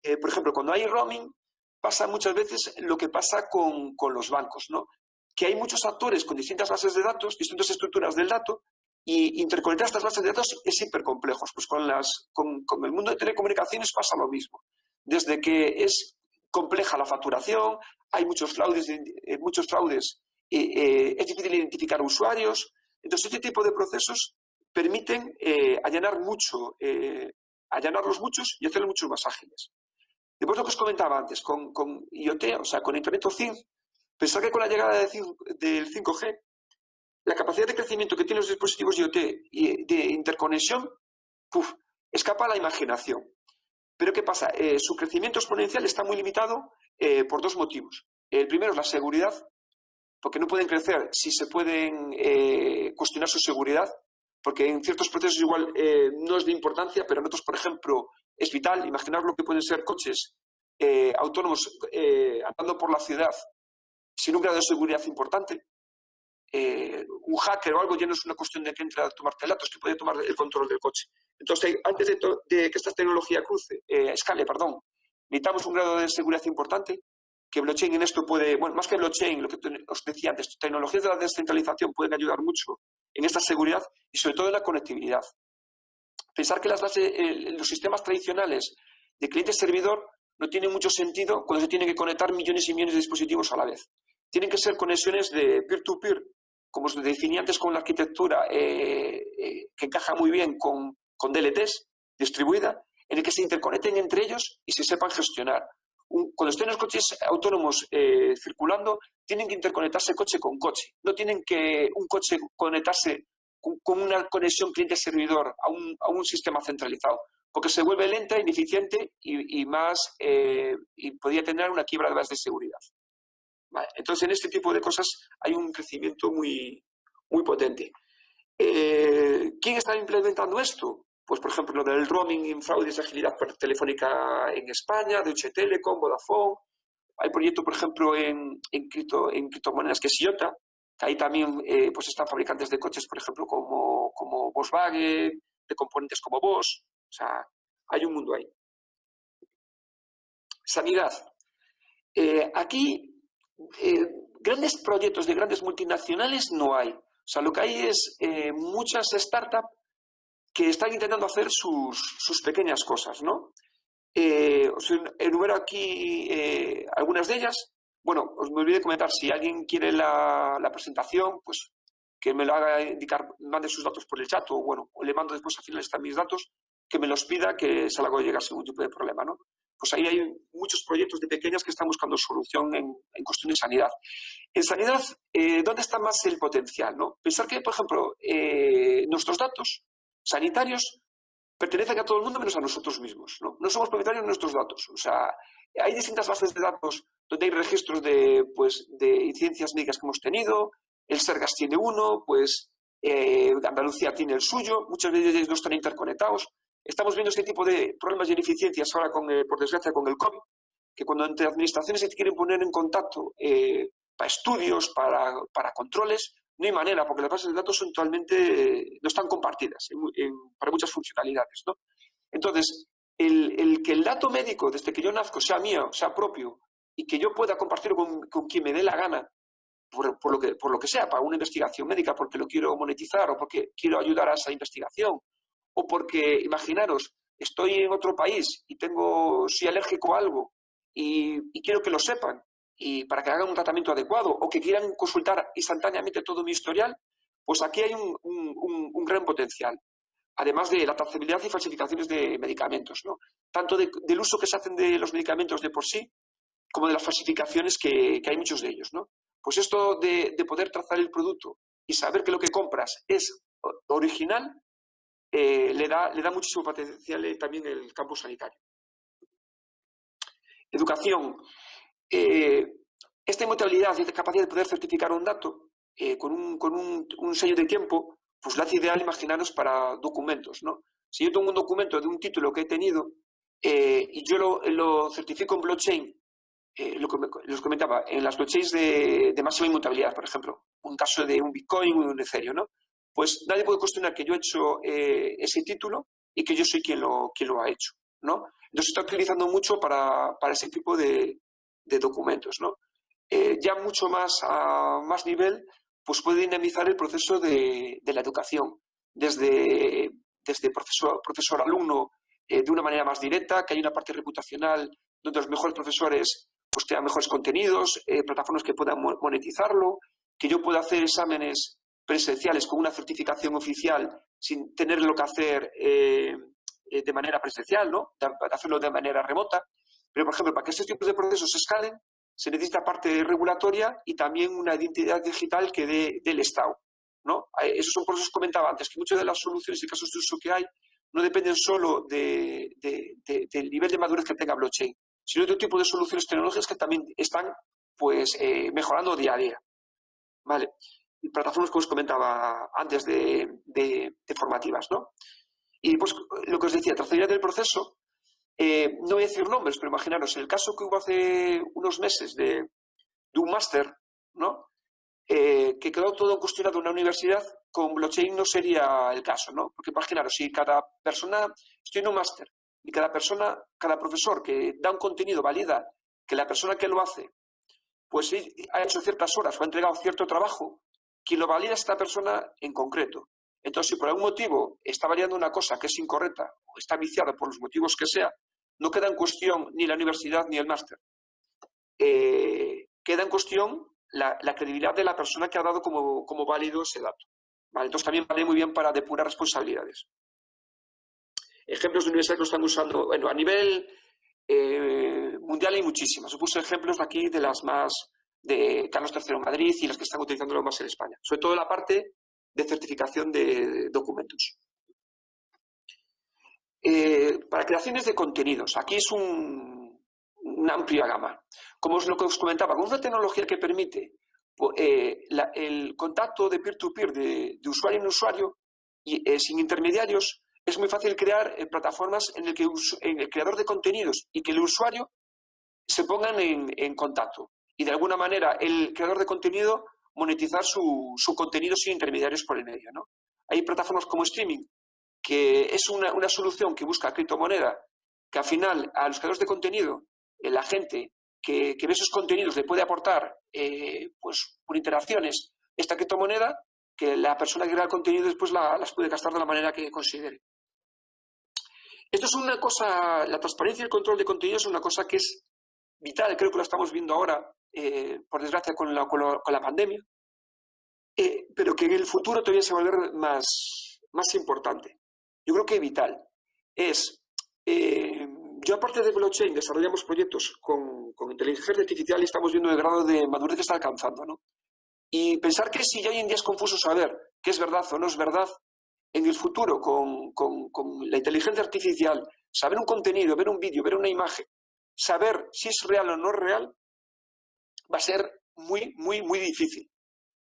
Por ejemplo, cuando hay roaming, pasa muchas veces lo que pasa con los bancos, ¿no? Que hay muchos actores con distintas bases de datos, distintas estructuras del dato, Y interconectar estas bases de datos es hiper complejo. Pues con el mundo de telecomunicaciones pasa lo mismo. Desde que es compleja la facturación, hay muchos fraudes, es difícil identificar usuarios. Entonces, este tipo de procesos permiten allanarlos muchos y hacerlos mucho más ágiles. Después lo que os comentaba antes, con IoT, o sea, con Internet of Things, pensar que con la llegada del 5G, la capacidad de crecimiento que tienen los dispositivos IoT y de interconexión, escapa a la imaginación. Pero ¿qué pasa? Su crecimiento exponencial está muy limitado por dos motivos. El primero es la seguridad, porque no pueden crecer si se pueden cuestionar su seguridad, porque en ciertos procesos igual no es de importancia, pero en otros, por ejemplo, es vital. Imaginar lo que pueden ser coches autónomos andando por la ciudad sin un grado de seguridad importante. Un hacker o algo ya no es una cuestión de que entre a tomarte datos, que puede tomar el control del coche. Entonces, antes de que esta tecnología escale, necesitamos un grado de seguridad importante, que blockchain en esto puede, bueno, más que blockchain, lo que os decía antes, tecnologías de la descentralización pueden ayudar mucho en esta seguridad y sobre todo en la conectividad. Pensar que los sistemas tradicionales de cliente-servidor no tienen mucho sentido cuando se tienen que conectar millones y millones de dispositivos a la vez. Tienen que ser conexiones de peer-to-peer, como os definí antes con la arquitectura, que encaja muy bien con DLTs distribuida, en el que se interconecten entre ellos y se sepan gestionar. Cuando estén los coches autónomos circulando, tienen que interconectarse coche con coche. No tienen que un coche conectarse con una conexión cliente-servidor a un sistema centralizado, porque se vuelve lenta, ineficiente y podría tener una quiebra de bases de seguridad. Vale. Entonces, en este tipo de cosas hay un crecimiento muy, muy potente. ¿Quién está implementando esto? Pues, por ejemplo, lo del roaming en fraudes de agilidad telefónica en España, Deutsche Telekom, Vodafone. Hay proyectos, por ejemplo, en criptomonedas que es IOTA, que ahí también pues están fabricantes de coches, por ejemplo, como Volkswagen, de componentes como Bosch. O sea, hay un mundo ahí. Sanidad. Aquí, grandes proyectos de grandes multinacionales no hay. O sea, lo que hay es muchas startups que están intentando hacer sus pequeñas cosas, ¿no? Os enumero aquí algunas de ellas. Bueno, os me olvidé comentar, si alguien quiere la presentación, pues que me lo haga indicar, mande sus datos por el chat, o bueno, le mando después al final están mis datos, que me los pida, que se la hago llegar sin ningún tipo de problema, ¿no? Pues ahí hay muchos proyectos de pequeñas que están buscando solución en cuestión de sanidad. En sanidad, ¿dónde está más el potencial, no? Pensar que, por ejemplo, nuestros datos sanitarios pertenecen a todo el mundo menos a nosotros mismos, ¿no? No somos propietarios de nuestros datos. O sea, hay distintas bases de datos donde hay registros de incidencias médicas que hemos tenido. El Sergas tiene uno, pues Andalucía tiene el suyo. Muchos de ellos no están interconectados. Estamos viendo este tipo de problemas y ineficiencias ahora, por desgracia, con el COVID, que cuando entre administraciones se quieren poner en contacto para estudios, para controles, no hay manera, porque las bases de datos son totalmente, no están compartidas para muchas funcionalidades, ¿no? Entonces, el que el dato médico, desde que yo nazco, sea mío, sea propio, y que yo pueda compartirlo con quien me dé la gana, por lo que sea, para una investigación médica, porque lo quiero monetizar o porque quiero ayudar a esa investigación, o porque, imaginaros, estoy en otro país y soy alérgico a algo y quiero que lo sepan, y para que hagan un tratamiento adecuado, o que quieran consultar instantáneamente todo mi historial, pues aquí hay un gran potencial. Además de la trazabilidad y falsificaciones de medicamentos, ¿no? Tanto del uso que se hacen de los medicamentos de por sí, como de las falsificaciones que hay muchos de ellos, ¿no? Pues esto de poder trazar el producto y saber que lo que compras es original, le da muchísimo potencial también el campo sanitario. Educación. Esta inmutabilidad y esta capacidad de poder certificar un dato con un sello de tiempo, pues la hace ideal, imaginaros, para documentos, ¿no? Si yo tengo un documento de un título que he tenido y yo lo certifico en blockchain, lo que les comentaba, en las blockchains de máxima inmutabilidad, por ejemplo, un caso de un Bitcoin o un Ethereum, ¿no? Pues nadie puede cuestionar que yo he hecho ese título y que yo soy quien lo ha hecho, ¿no? Entonces se está utilizando mucho para ese tipo de documentos, ¿no? Ya mucho más a más nivel, pues puede dinamizar el proceso de la educación. desde profesor-alumno de una manera más directa, que hay una parte reputacional donde los mejores profesores pues tengan mejores contenidos, plataformas que puedan monetizarlo, que yo pueda hacer exámenes presenciales con una certificación oficial sin tenerlo que hacer de manera presencial, ¿no? Hacerlo de manera remota. Pero, por ejemplo, para que estos tipos de procesos se escalen, se necesita parte regulatoria y también una identidad digital que dé del Estado, ¿no? Esos son procesos que comentaba antes, que muchas de las soluciones y casos de uso que hay no dependen solo del nivel de madurez que tenga blockchain, sino de otro tipo de soluciones tecnológicas que también están pues, mejorando día a día. ¿Vale? Y plataformas que os comentaba antes de formativas, ¿no? Y pues lo que os decía, trazabilidad del proceso, no voy a decir nombres, pero imaginaros, el caso que hubo hace unos meses de un máster, ¿no? Que quedó todo cuestionado en una universidad, con blockchain no sería el caso, ¿no? Porque imaginaros, si cada persona, estoy en un máster, y cada profesor que da un contenido valida que la persona que lo hace, pues ha hecho ciertas horas o ha entregado cierto trabajo, quien lo valida es esta persona en concreto. Entonces, si por algún motivo está validando una cosa que es incorrecta o está viciada por los motivos que sea, no queda en cuestión ni la universidad ni el máster. Queda en cuestión la credibilidad de la persona que ha dado como válido ese dato. ¿Vale? Entonces, también vale muy bien para depurar responsabilidades. Ejemplos de universidades que lo están usando, bueno, a nivel mundial hay muchísimas. Os puse ejemplos de aquí de las más de Carlos III en Madrid y las que están utilizándolo más en España. Sobre todo la parte de certificación de documentos. Para creaciones de contenidos, aquí es una amplia gama. Como es lo que os comentaba, con una tecnología que permite el contacto de peer-to-peer de usuario en usuario y sin intermediarios, es muy fácil crear plataformas en el que el creador de contenidos y que el usuario se pongan en contacto. Y de alguna manera el creador de contenido monetizar su contenido sin intermediarios por el medio, ¿no? Hay plataformas como Streaming, que es una solución que busca criptomoneda, que al final a los creadores de contenido, la gente que ve esos contenidos le puede aportar pues por interacciones esta criptomoneda, que la persona que crea el contenido después las puede gastar de la manera que considere. Esto es una cosa, la transparencia y el control de contenidos es una cosa que es vital, creo que lo estamos viendo ahora, por desgracia, con la pandemia, pero que en el futuro todavía se va a volver más importante. Yo creo que vital es, yo aparte de blockchain desarrollamos proyectos con inteligencia artificial y estamos viendo el grado de madurez que está alcanzando, ¿no? Y pensar que si ya hoy en día es confuso saber qué es verdad o no es verdad, en el futuro con la inteligencia artificial, saber un contenido, ver un vídeo, ver una imagen, saber si es real o no es real, va a ser muy, muy, muy difícil.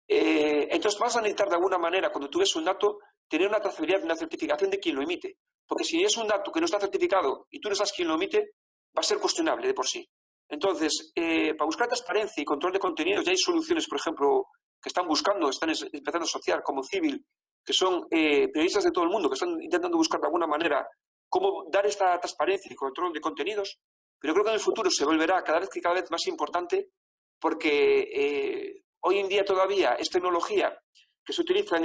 Entonces vas a necesitar de alguna manera, cuando tú ves un dato, tener una trazabilidad, una certificación de quien lo emite. Porque si es un dato que no está certificado y tú no sabes quién lo emite, va a ser cuestionable de por sí. Entonces, para buscar transparencia y control de contenidos, ya hay soluciones, por ejemplo, que están empezando a asociar, como Civil, que son periodistas de todo el mundo, que están intentando buscar de alguna manera cómo dar esta transparencia y control de contenidos. Pero creo que en el futuro se volverá cada vez más importante, porque hoy en día todavía es tecnología que se utiliza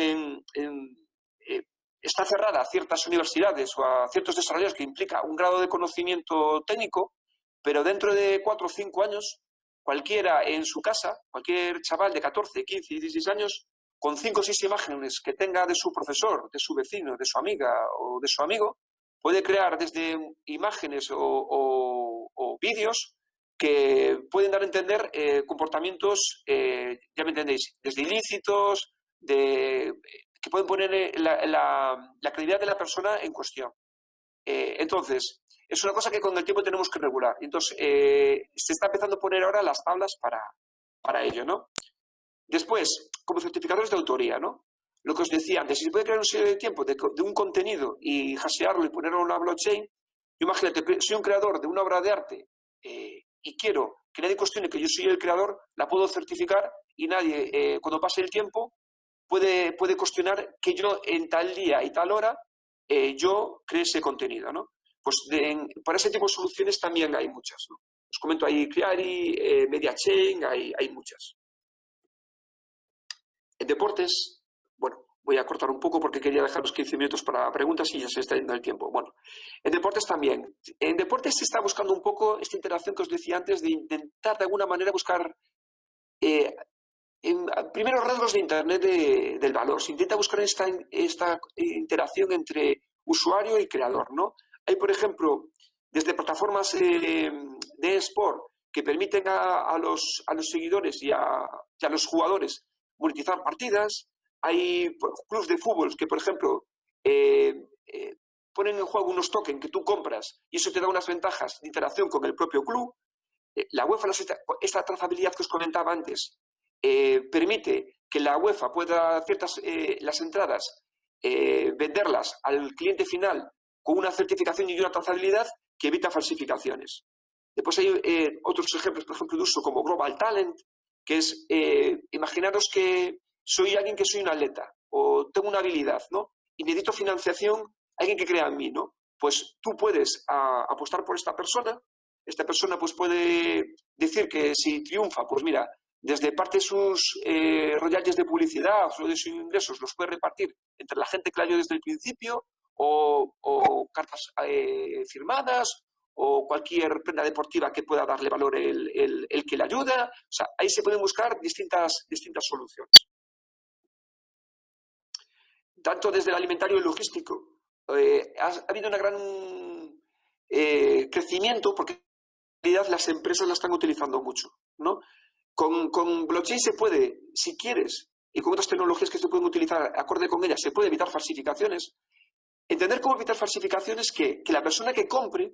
está cerrada a ciertas universidades o a ciertos desarrollos que implica un grado de conocimiento técnico, pero dentro de 4 o 5 años, cualquiera en su casa, cualquier chaval de 14, 15, 16 años, con 5 o 6 imágenes que tenga de su profesor, de su vecino, de su amiga o de su amigo, puede crear desde imágenes o vídeos que pueden dar a entender comportamientos, ya me entendéis, desde ilícitos, que pueden poner la credibilidad de la persona en cuestión. Entonces, es una cosa que con el tiempo tenemos que regular. Entonces, se está empezando a poner ahora las tablas para ello, ¿no? Después, como certificadores de autoría, ¿no? Lo que os decía antes, si se puede crear un sello de tiempo de un contenido y hashearlo y ponerlo en una blockchain, imagínate, soy un creador de una obra de arte y quiero que nadie cuestione que yo soy el creador, la puedo certificar y nadie, cuando pase el tiempo, puede cuestionar que yo en tal día y tal hora yo creé ese contenido, ¿no? Pues para ese tipo de soluciones también hay muchas, ¿no? Os comento ahí Cleary, MediaChain, hay muchas. En deportes, bueno, Voy a cortar un poco porque quería dejar los 15 minutos para preguntas y ya se está yendo el tiempo. Bueno, en deportes también. En deportes se está buscando un poco esta interacción que os decía antes de intentar de alguna manera buscar en primeros rasgos de Internet del valor. Se intenta buscar esta interacción entre usuario y creador, ¿no? Hay, por ejemplo, desde plataformas de eSport que permiten a los seguidores y a los jugadores monetizar partidas. Hay clubes de fútbol que, por ejemplo, ponen en juego unos tokens que tú compras y eso te da unas ventajas de interacción con el propio club. La UEFA, esta trazabilidad que os comentaba antes, permite que la UEFA pueda las entradas venderlas al cliente final con una certificación y una trazabilidad que evita falsificaciones. Después hay otros ejemplos, por ejemplo, de uso como Global Talent, que es, imaginaros que soy alguien que soy un atleta o tengo una habilidad, ¿no? Y necesito financiación, alguien que crea en mí, ¿no? Pues tú puedes apostar por esta persona pues puede decir que si triunfa, pues mira, desde parte de sus royalties de publicidad o de sus ingresos los puede repartir entre la gente que la ayudó desde el principio o cartas firmadas o cualquier prenda deportiva que pueda darle valor el que le ayuda. O sea, ahí se pueden buscar distintas soluciones. Tanto desde el alimentario y el logístico ha habido un gran crecimiento porque en realidad las empresas la están utilizando mucho, ¿no? Con blockchain se puede, si quieres, y con otras tecnologías que se pueden utilizar acorde con ellas, se puede evitar falsificaciones. Entender cómo evitar falsificaciones que la persona que compre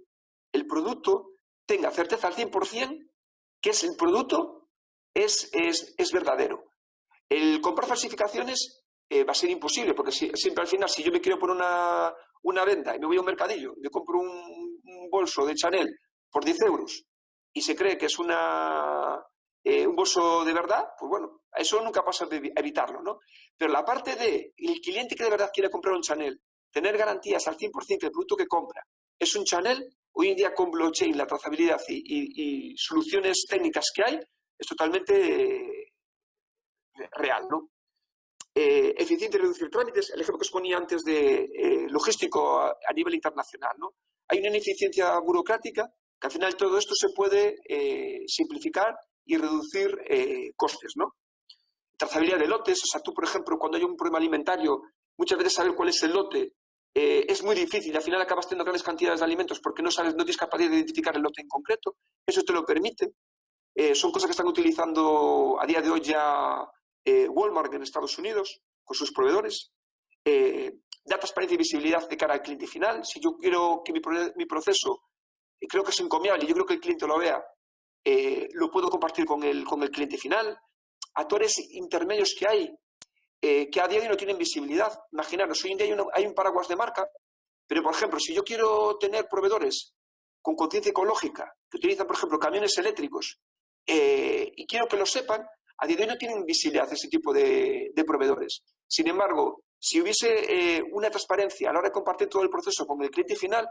el producto tenga certeza al 100% que el producto es verdadero. El comprar falsificaciones va a ser imposible, porque siempre al final, si yo me quiero poner una venda y me voy a un mercadillo, me compro un bolso de Chanel por 10 euros y se cree que es un bolso de verdad, pues bueno, eso nunca pasa a evitarlo, ¿no? Pero la parte de el cliente que de verdad quiere comprar un Chanel, tener garantías al 100% que el producto que compra es un Chanel, hoy en día con blockchain, la trazabilidad y soluciones técnicas que hay, es totalmente real, ¿no? Eficiente reducir trámites, el ejemplo que os ponía antes de logístico a nivel internacional, ¿no? Hay una ineficiencia burocrática que al final todo esto se puede simplificar y reducir costes, ¿no? Trazabilidad de lotes, o sea, tú, por ejemplo, cuando hay un problema alimentario, muchas veces saber cuál es el lote es muy difícil y al final acabas teniendo grandes cantidades de alimentos porque no tienes capacidad de identificar el lote en concreto. Eso te lo permite. Son cosas que están utilizando a día de hoy ya Walmart en Estados Unidos con sus proveedores. Da transparencia y visibilidad de cara al cliente final. Si yo quiero que mi proceso creo que es encomiable y yo creo que el cliente lo vea, lo puedo compartir con el cliente final. Actores intermedios que hay que a día de hoy no tienen visibilidad. Imaginaros, hoy en día hay un paraguas de marca, pero por ejemplo, si yo quiero tener proveedores con conciencia ecológica que utilizan, por ejemplo, camiones eléctricos y quiero que lo sepan, a día de hoy no tienen visibilidad ese tipo de proveedores. Sin embargo, si hubiese una transparencia a la hora de compartir todo el proceso con el cliente final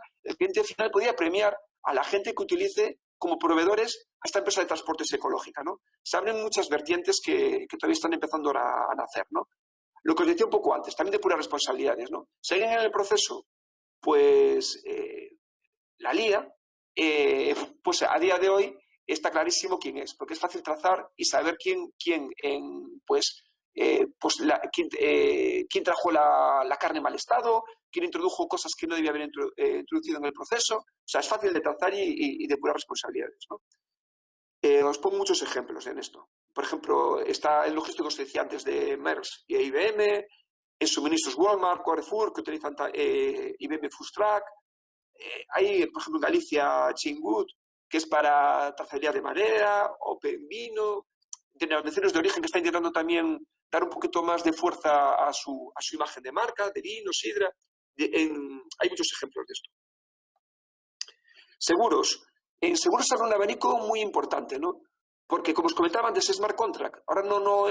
podría premiar a la gente que utilice como proveedores a esta empresa de transportes ecológica, ¿no? Se abren muchas vertientes que todavía están empezando a nacer, ¿no? Lo que os decía un poco antes, también de puras responsabilidades, ¿no? Si alguien en el proceso, pues, la lía, pues a día de hoy está clarísimo quién es, porque es fácil trazar y saber quién trajo la carne en mal estado, quién introdujo cosas que no debía haber introducido en el proceso. O sea, es fácil de trazar y de puras responsabilidades, ¿no? Os pongo muchos ejemplos en esto. Por ejemplo, está el logístico que os decía antes de Maersk y IBM, en suministros Walmart, Carrefour, que utilizan IBM Fustrack. Hay, por ejemplo, en Galicia, Chingood, que es para trazabilidad de madera, OpenVino, denominaciones de origen que está intentando también dar un poquito más de fuerza a su imagen de marca, de vino, sidra. Hay muchos ejemplos de esto. Seguros. En seguros es un abanico muy importante, ¿no? Porque, como os comentaba antes, Smart Contract, ahora no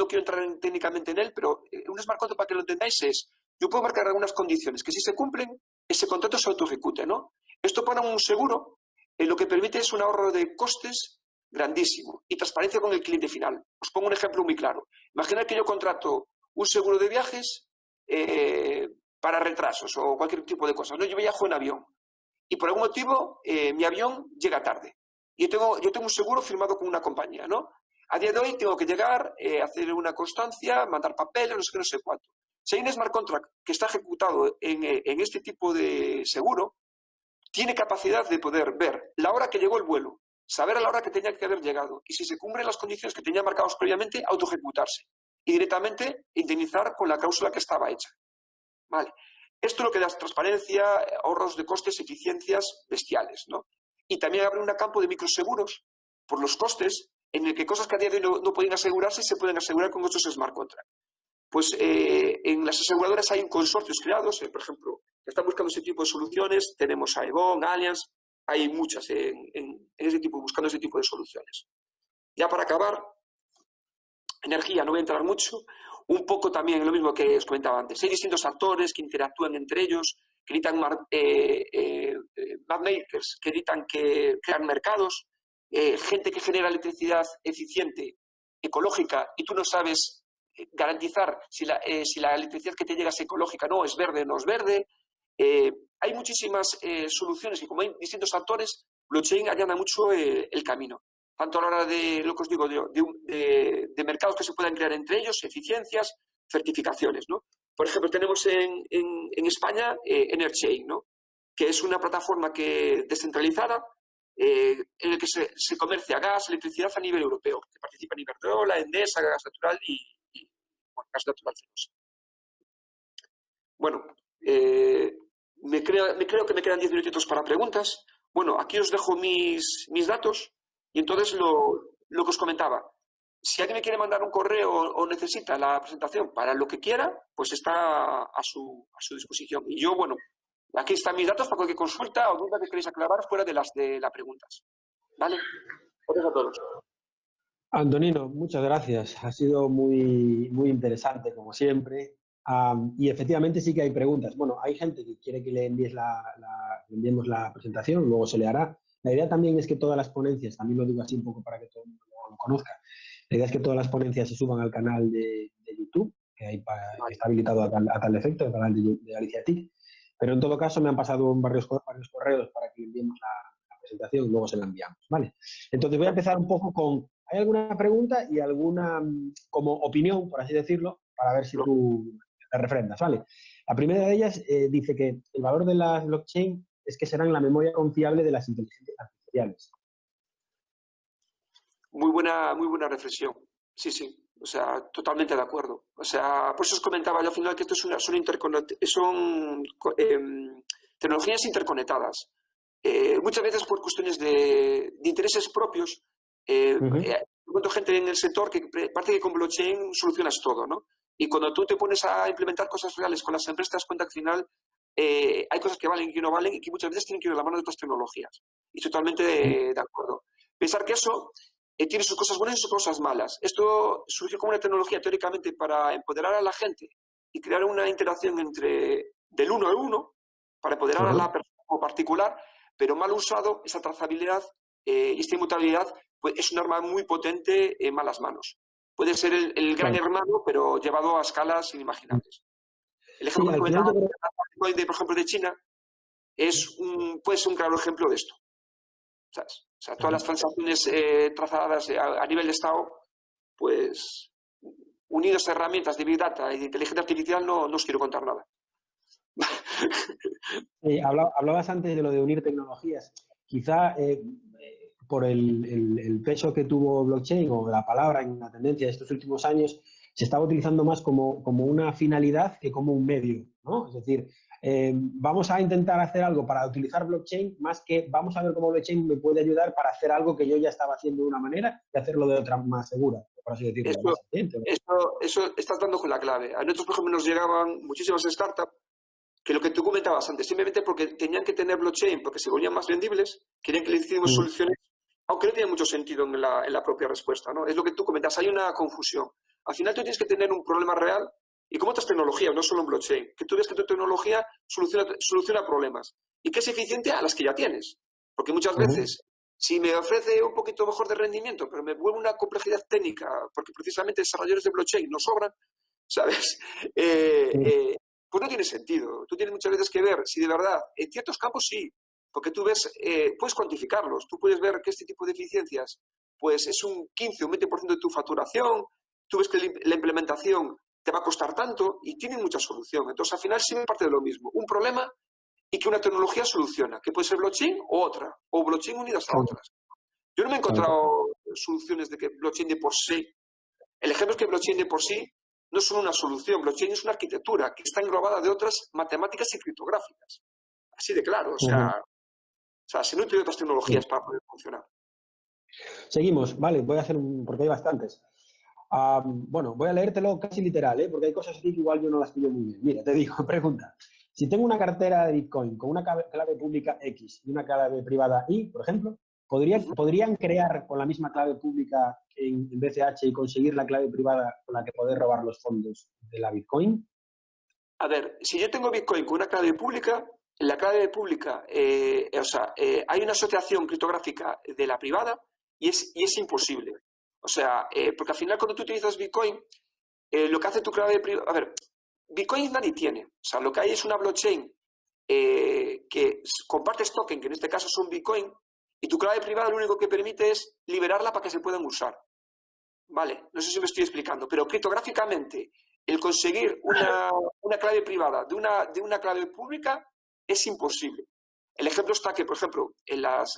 quiero entrar técnicamente en él, pero un Smart Contract, para que lo entendáis, es, yo puedo marcar algunas condiciones que si se cumplen, ese contrato se auto-ejecute, ¿no? Esto para un seguro lo que permite es un ahorro de costes grandísimo y transparencia con el cliente final. Os pongo un ejemplo muy claro. Imaginad que yo contrato un seguro de viajes para retrasos o cualquier tipo de cosas, ¿no? Yo viajo en avión y por algún motivo mi avión llega tarde. Y yo tengo un seguro firmado con una compañía, ¿no? A día de hoy tengo que llegar, hacer una constancia, mandar papeles, no sé qué, no sé cuánto. Si hay un smart contract que está ejecutado en este tipo de seguro, tiene capacidad de poder ver la hora que llegó el vuelo, saber a la hora que tenía que haber llegado y si se cumplen las condiciones que tenía marcadas previamente, autoejecutarse y directamente indemnizar con la cláusula que estaba hecha. Vale. Esto lo que da es transparencia, ahorros de costes, eficiencias bestiales, ¿no? Y también abre un campo de microseguros por los costes en el que cosas que a día de hoy no pueden asegurarse se pueden asegurar con otros smart contracts. Pues en las aseguradoras hay consorcios creados, por ejemplo, que están buscando ese tipo de soluciones. Tenemos a Aegon, Allianz, hay muchas en ese tipo, buscando ese tipo de soluciones. Ya para acabar, energía, no voy a entrar mucho, un poco también lo mismo que os comentaba antes. Hay distintos actores que interactúan entre ellos, que necesitan mapmakers, que necesitan crear mercados, gente que genera electricidad eficiente, ecológica, y tú no sabes garantizar si la electricidad que te llega es ecológica, no, es verde, no es verde. Hay muchísimas soluciones y como hay distintos actores, blockchain allana mucho el camino. Tanto a la hora de, lo que os digo, de mercados que se puedan crear entre ellos, eficiencias, certificaciones, ¿no? Por ejemplo, tenemos en España Enerchain, ¿no? Que es una plataforma descentralizada en la que se comercia gas, electricidad a nivel europeo, que participa en Iberdrola, Endesa, Gas Natural y Gas Natural. Bueno, creo que me quedan 10 minutitos para preguntas. Bueno, aquí os dejo mis datos y entonces lo que os comentaba. Si alguien me quiere mandar un correo o necesita la presentación para lo que quiera, pues está a su disposición. Y yo, bueno, aquí están mis datos para cualquier consulta o duda que queréis aclarar fuera de las preguntas. ¿Vale? Gracias a todos. Antonino, muchas gracias. Ha sido muy, muy interesante, como siempre. Y efectivamente sí que hay preguntas. Bueno, hay gente que quiere que le enviemos la presentación, luego se le hará. La idea también es que todas las ponencias, también lo digo así un poco para que todo el mundo lo conozca, la idea es que todas las ponencias se suban al canal de YouTube, que está habilitado a tal efecto, el canal de Alicia TIC. Pero en todo caso me han pasado varios correos para que le enviemos la presentación y luego se la enviamos, ¿vale? Entonces voy a empezar un poco con... ¿Hay alguna pregunta y alguna como opinión, por así decirlo, para ver si tú te refrendas, ¿vale? La primera de ellas dice que el valor de las blockchain es que serán la memoria confiable de las inteligencias artificiales. Muy buena reflexión. Sí, sí. O sea, totalmente de acuerdo. O sea, por eso os comentaba yo al final que esto son tecnologías interconectadas. Muchas veces por cuestiones de intereses propios, encuentro gente en el sector que parece que con blockchain solucionas todo, ¿no? Y cuando tú te pones a implementar cosas reales con las empresas, te das cuenta que al final hay cosas que valen y que no valen y que muchas veces tienen que ir de la mano de otras tecnologías. Y totalmente de acuerdo. Pensar que eso tiene sus cosas buenas y sus cosas malas. Esto surgió como una tecnología teóricamente para empoderar a la gente y crear una interacción del uno al uno, para empoderar a la persona como particular, pero mal usado, esa trazabilidad y esta inmutabilidad pues, es un arma muy potente en malas manos. Puede ser el gran hermano, pero llevado a escalas inimaginables. El ejemplo que comentaba, por ejemplo, de China, puede ser un claro ejemplo de esto. ¿Sabes? O sea, todas las transacciones trazadas a nivel de Estado, pues, unidas a herramientas de Big Data y de inteligencia artificial, no os quiero contar nada. Hablabas antes de lo de unir tecnologías. Quizá por el peso que tuvo blockchain o la palabra en la tendencia de estos últimos años, se estaba utilizando más como una finalidad que como un medio, ¿no? Es decir, vamos a intentar hacer algo para utilizar blockchain más que vamos a ver cómo blockchain me puede ayudar para hacer algo que yo ya estaba haciendo de una manera y hacerlo de otra más segura, por así decirlo. Eso estás dando con la clave. A nosotros, por ejemplo, nos llegaban muchísimas startups que lo que tú comentabas antes, simplemente porque tenían que tener blockchain, porque se volvían más vendibles, querían que le hiciéramos soluciones, aunque no tiene mucho sentido en la propia respuesta, ¿no? Es lo que tú comentas, hay una confusión. Al final tú tienes que tener un problema real y como otras tecnologías, no solo en blockchain, que tú ves que tu tecnología soluciona problemas y que es eficiente a las que ya tienes. Porque muchas veces, si me ofrece un poquito mejor de rendimiento, pero me vuelve una complejidad técnica, porque precisamente desarrolladores de blockchain no sobran, ¿sabes? Sí. Pues no tiene sentido. Tú tienes muchas veces que ver si de verdad, en ciertos campos sí, porque tú ves, puedes cuantificarlos, tú puedes ver que este tipo de eficiencias, pues es un 15 o un 20% de tu facturación, tú ves que la implementación te va a costar tanto y tienen mucha solución. Entonces, al final siempre parte de lo mismo. Un problema y que una tecnología soluciona, que puede ser blockchain o otra, o blockchain unidas a Claro, otras. Yo no me he claro. encontrado soluciones de que blockchain de por sí. El ejemplo es que blockchain de por sí no es solo una solución, blockchain es una arquitectura que está englobada de otras matemáticas y criptográficas. Así de claro, Ujú. o sea se nutre de otras Sí. tecnologías para poder funcionar. Seguimos, vale, voy a hacer porque hay bastantes. Bueno, voy a leértelo casi literal, ¿eh? Porque hay cosas aquí que igual yo no las pillo muy bien. Mira, te digo, pregunta. Si tengo una cartera de Bitcoin con una clave pública X y una clave privada Y, por ejemplo, Uh -huh. ¿podrían crear con la misma clave pública en BCH y conseguir la clave privada con la que poder robar los fondos de la Bitcoin? A ver, si yo tengo Bitcoin con una clave pública, en la clave pública, hay una asociación criptográfica de la privada y es imposible. O sea, porque al final cuando tú utilizas Bitcoin, lo que hace tu clave privada... A ver, Bitcoin nadie tiene. O sea, lo que hay es una blockchain que compartes token, que en este caso son Bitcoin, y tu clave privada lo único que permite es liberarla para que se puedan usar. Vale, no sé si me estoy explicando, pero criptográficamente el conseguir una clave privada de una clave pública es imposible. El ejemplo está que, por ejemplo, en las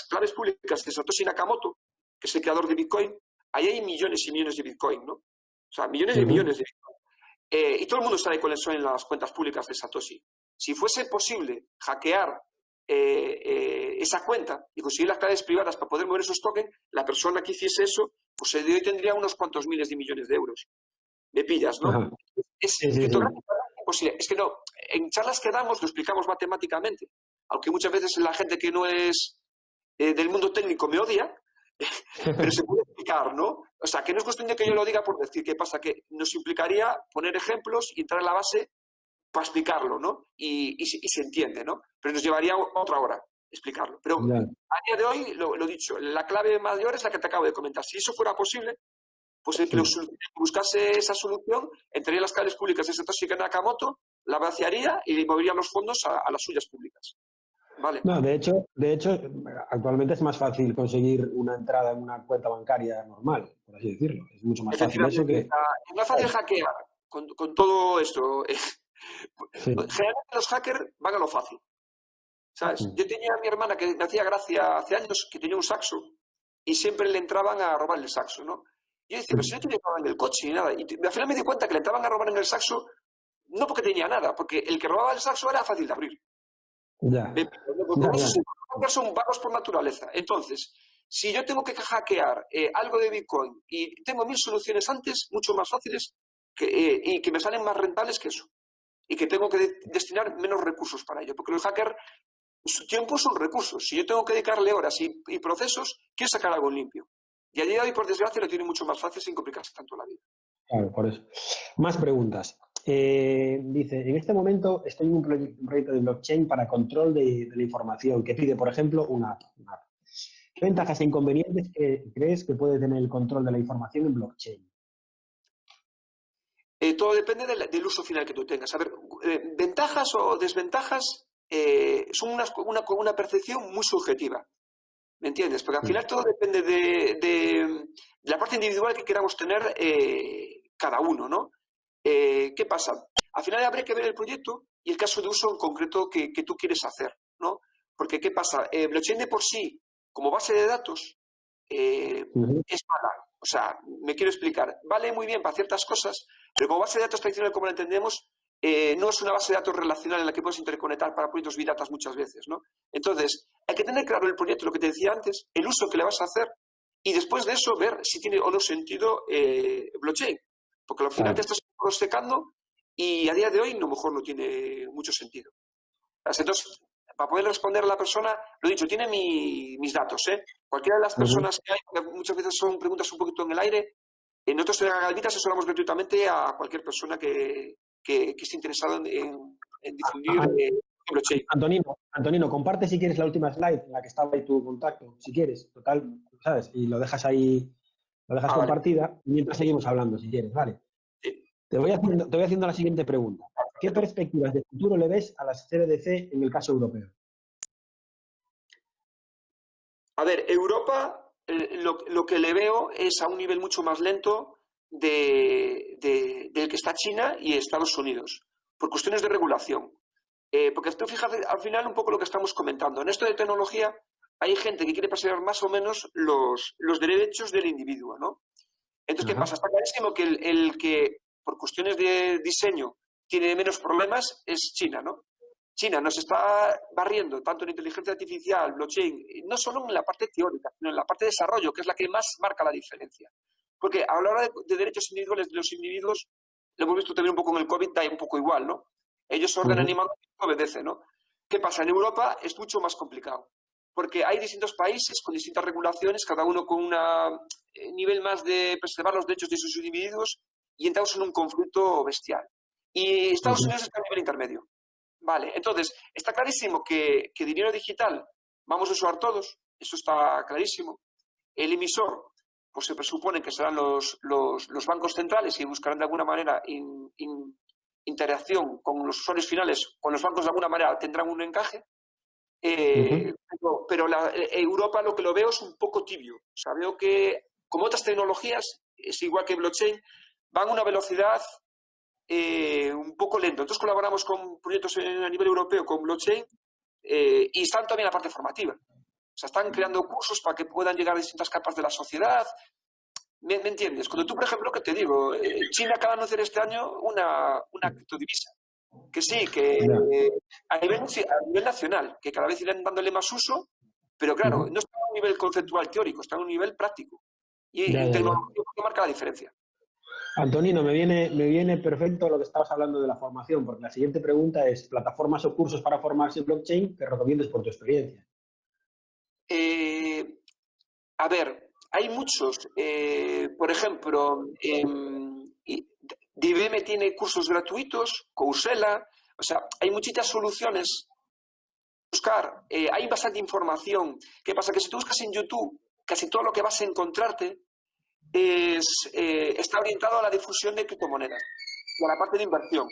claves públicas de Satoshi Nakamoto, que es el creador de Bitcoin, ahí hay millones y millones de Bitcoin, ¿no? O sea, millones y Ujú. millones de Bitcoin. Y todo el mundo sabe cuáles son las cuentas públicas de Satoshi. Si fuese posible hackear esa cuenta y conseguir las claves privadas para poder mover esos tokens, la persona que hiciese eso, pues de hoy tendría unos cuantos miles de millones de euros. ¿Me pillas, no? Ajá. Es Sí, sí, sí. criptográficamente imposible. Es que no, en charlas que damos lo explicamos matemáticamente, aunque muchas veces la gente que no es del mundo técnico me odia, pero se puede explicar, ¿no? O sea, que no es cuestión de que yo lo diga por decir qué pasa, que nos implicaría poner ejemplos y entrar en la base para explicarlo, ¿no? Y se entiende, ¿no? Pero nos llevaría otra hora explicarlo. Pero Ya. a día de hoy, lo dicho, la clave mayor es la que te acabo de comentar. Si eso fuera posible, pues el que Sí. buscase esa solución entraría en las claves públicas de Satoshi Nakamoto, la vaciaría y le movería los fondos a las suyas públicas. ¿Vale? No, de hecho, actualmente es más fácil conseguir una entrada en una cuenta bancaria normal, por así decirlo. Es mucho más fácil eso Efectivamente. que... Es más fácil hackear con todo esto. Sí. Generalmente los hackers van a lo fácil. ¿Sabes? Yo tenía a mi hermana que me hacía gracia hace años que tenía un saxo y siempre le entraban a robar el saxo, ¿no? Y yo decía, pero si no te llevaban en el coche ni nada. Y al final me di cuenta que le entraban a robar en el saxo no porque tenía nada, porque el que robaba el saxo era fácil de abrir. Ya, Porque ya, unos ya. son vagos por naturaleza. Entonces, si yo tengo que hackear algo de Bitcoin y tengo mil soluciones antes, mucho más fáciles y que me salen más rentables que eso. Y que tengo que destinar menos recursos para ello. Porque los hackers su tiempo son recursos. Si yo tengo que dedicarle horas y procesos, quiero sacar algo limpio. Y a día de hoy, por desgracia, lo tiene mucho más fácil sin complicarse tanto la vida. Claro, por eso. Más preguntas. Dice, en este momento estoy en un proyecto de blockchain para control de la información que pide, por ejemplo, una app. ¿Qué ventajas e inconvenientes crees que puede tener el control de la información en blockchain? Todo depende del uso final que tú tengas. A ver, ventajas o desventajas son una percepción muy subjetiva. ¿Me entiendes? Porque al final todo depende de la parte individual que queramos tener cada uno, ¿no? ¿Qué pasa? Al final habría que ver el proyecto y el caso de uso en concreto que tú quieres hacer, ¿no? Porque ¿qué pasa? Blockchain de por sí, como base de datos, Ujú. es mala. O sea, me quiero explicar. Vale muy bien para ciertas cosas, pero como base de datos tradicional, como la entendemos, no es una base de datos relacional en la que puedes interconectar para proyectos Big Data muchas veces, ¿no? Entonces, hay que tener claro el proyecto, lo que te decía antes, el uso que le vas a hacer y después de eso ver si tiene o no sentido blockchain. Porque al final te Claro, estás secando y a día de hoy a lo mejor no tiene mucho sentido. Entonces, para poder responder a la persona, lo he dicho, tiene mis datos, ¿eh? Cualquiera de las ujú. personas que hay, porque muchas veces son preguntas un poquito en el aire, nosotros en Galvita asesoramos gratuitamente a cualquier persona que esté interesado en difundir A- blockchain. Antonino, comparte si quieres la última slide en la que estaba ahí tu contacto, si quieres, total, ¿sabes? Y lo dejas ahí, lo dejas Ah, vale. compartida mientras seguimos hablando, si quieres, ¿vale? Sí. Te voy haciendo la siguiente pregunta. ¿Qué perspectivas de futuro le ves a las CBDC en el caso europeo? A ver, Europa, lo que le veo es a un nivel mucho más lento del que está China y Estados Unidos, por cuestiones de regulación. Porque tú fíjate al final un poco lo que estamos comentando. En esto de tecnología hay gente que quiere preservar más o menos los derechos del individuo, ¿no? Entonces, ¿qué Ajá. pasa? Está clarísimo que el que por cuestiones de diseño tiene menos problemas es China, ¿no? China nos está barriendo tanto en inteligencia artificial, blockchain, no solo en la parte teórica, sino en la parte de desarrollo, que es la que más marca la diferencia. Porque a la hora de derechos individuales de los individuos, lo hemos visto también un poco en el COVID, da un poco igual, ¿no? Ellos ordenan y mandan y obedecen, ¿no? ¿Qué pasa? En Europa es mucho más complicado, porque hay distintos países con distintas regulaciones, cada uno con un nivel más de preservar los derechos de sus individuos, y entramos en un conflicto bestial. Y Estados Unidos está a nivel intermedio. Vale, entonces, está clarísimo que dinero digital vamos a usar todos, eso está clarísimo. El emisor, pues se presupone que serán los bancos centrales y buscarán de alguna manera interacción con los usuarios finales, con los bancos de alguna manera tendrán un encaje. Pero Europa lo que lo veo es un poco tibio. O sea, veo que, como otras tecnologías, es igual que blockchain, van a una velocidad un poco lento. Entonces colaboramos con proyectos a nivel europeo con blockchain y están también en la parte formativa. O sea, están creando cursos para que puedan llegar a distintas capas de la sociedad. ¿Me entiendes? Cuando tú, por ejemplo, que te digo, China acaba de anunciar este año una criptodivisa. Que sí, que a nivel nacional, que cada vez irán dándole más uso, pero claro, no está a un nivel conceptual teórico, está a un nivel práctico. Y en tecnología marca la diferencia. Antonino, me viene perfecto lo que estabas hablando de la formación, porque la siguiente pregunta es, ¿plataformas o cursos para formarse en blockchain que recomiendes por tu experiencia? A ver, hay muchos. Por ejemplo, IBM tiene cursos gratuitos, Coursera, o sea, hay muchas soluciones. Buscar, hay bastante información. ¿Qué pasa? Que si tú buscas en YouTube, casi todo lo que vas a encontrarte está orientado a la difusión de criptomonedas y a la parte de inversión.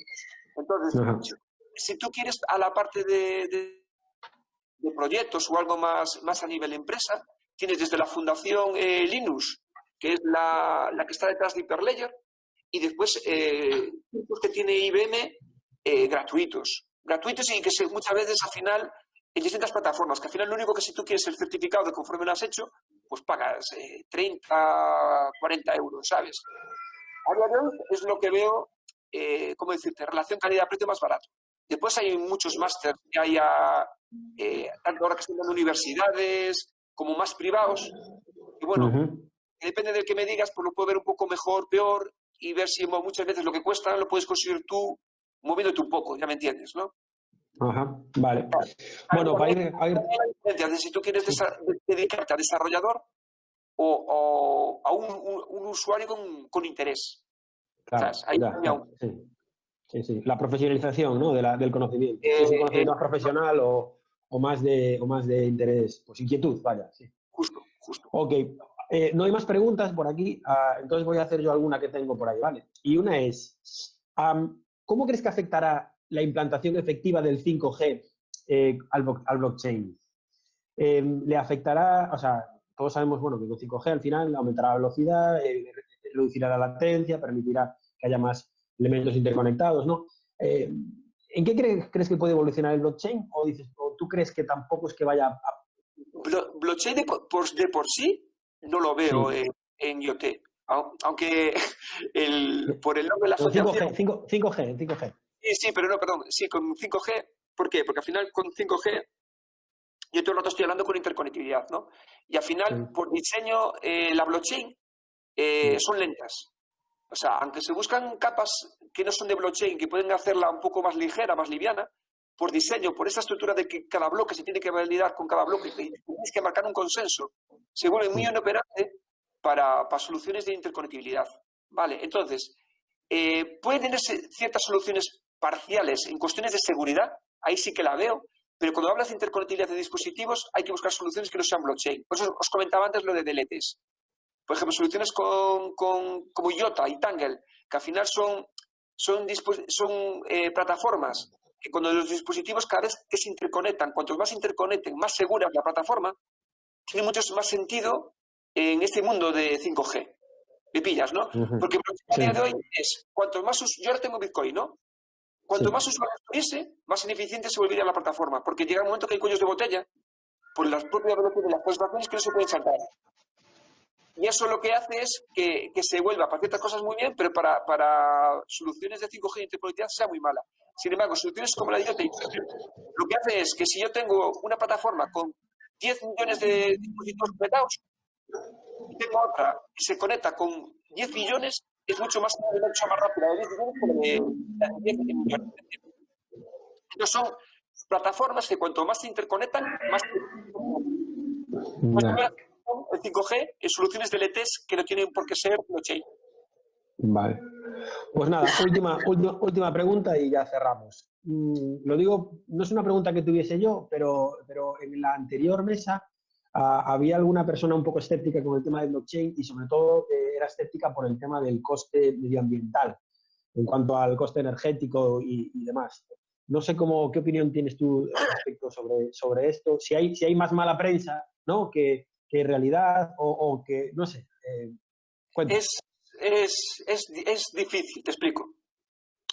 Entonces, si tú quieres a la parte de proyectos o algo más a nivel empresa, tienes desde la fundación Linux, que es la que está detrás de Hyperledger, y después cursos que tiene IBM gratuitos y que muchas veces al final en distintas plataformas, que al final lo único que si tú quieres el certificado de conforme lo has hecho, pues pagas 30, 40 euros, ¿sabes? A día de hoy es lo que veo, ¿cómo decirte? Relación calidad-precio más barato. Después hay muchos másters que hay tanto ahora que están en universidades como más privados. Y bueno, depende del que me digas, pues lo puedo ver un poco mejor, peor, y ver si muchas veces lo que cuesta lo puedes conseguir tú moviéndote un poco, ya me entiendes, ¿no? Ajá, vale. Bueno, para ir... La diferencia de si tú quieres dedicarte a desarrollador o a un usuario con interés. Claro, ¿Sabes? sí. La profesionalización, ¿no? del conocimiento. Si es un conocimiento más profesional o más de interés, pues inquietud, vaya. Sí. Justo. Ok. No hay más preguntas por aquí, entonces voy a hacer yo alguna que tengo por ahí, ¿vale? Y una es, ¿cómo crees que afectará la implantación efectiva del 5G al blockchain? ¿Le afectará, o sea, todos sabemos, bueno, que con 5G al final aumentará la velocidad, reducirá la latencia, permitirá que haya más elementos interconectados, ¿no? ¿En qué crees que puede evolucionar el blockchain? ¿O tú crees que tampoco es que vaya a... Blockchain de por sí no lo veo en IoT. Aunque por el nombre de la asociación... 5G. Sí, pero no, perdón. Sí, con 5G. ¿Por qué? Porque al final con 5G yo todo el rato estoy hablando con interconectividad, ¿no? Y al final, por diseño, la blockchain son lentas. O sea, aunque se buscan capas que no son de blockchain, que pueden hacerla un poco más ligera, más liviana, por diseño, por esa estructura de que cada bloque se tiene que validar con cada bloque, que tienes que marcar un consenso, se vuelve muy inoperante para soluciones de interconectividad. Vale, entonces, pueden tener ciertas soluciones parciales en cuestiones de seguridad, ahí sí que la veo, pero cuando hablas de interconectividad de dispositivos hay que buscar soluciones que no sean blockchain. Por eso os comentaba antes lo de DLTs. Por ejemplo, soluciones como IOTA y Tangle, que al final son son plataformas que cuando los dispositivos cada vez que se interconectan, cuanto más se interconecten, más segura es la plataforma, tiene mucho más sentido en este mundo de 5G. ¿Me pillas, no? Porque a día de hoy es, cuanto más yo ahora tengo Bitcoin, ¿no? Cuanto más usuarios tuviese, más ineficiente se volvería la plataforma, porque llega un momento que hay cuellos de botella por las propias velocidades de las transacciones que no se pueden saltar. Y eso lo que hace es que se vuelva para ciertas cosas muy bien, pero para soluciones de 5G y interconectividad sea muy mala. Sin embargo, soluciones como la de IoT, lo que hace es que si yo tengo una plataforma con 10 millones de dispositivos conectados y tengo otra que se conecta con 10 billones, es mucho más rápida de 10 billones que de 10 millones. Entonces son plataformas que cuanto más se interconectan, más el 5G en soluciones de LTEs que no tienen por qué ser blockchain. Vale. Pues nada, última pregunta y ya cerramos. Lo digo, no es una pregunta que tuviese yo, pero en la anterior mesa había alguna persona un poco escéptica con el tema del blockchain y sobre todo era escéptica por el tema del coste medioambiental en cuanto al coste energético y demás. No sé qué opinión tienes tú respecto sobre esto, si hay más mala prensa, ¿no? que realidad o que, no sé. Es difícil, te explico.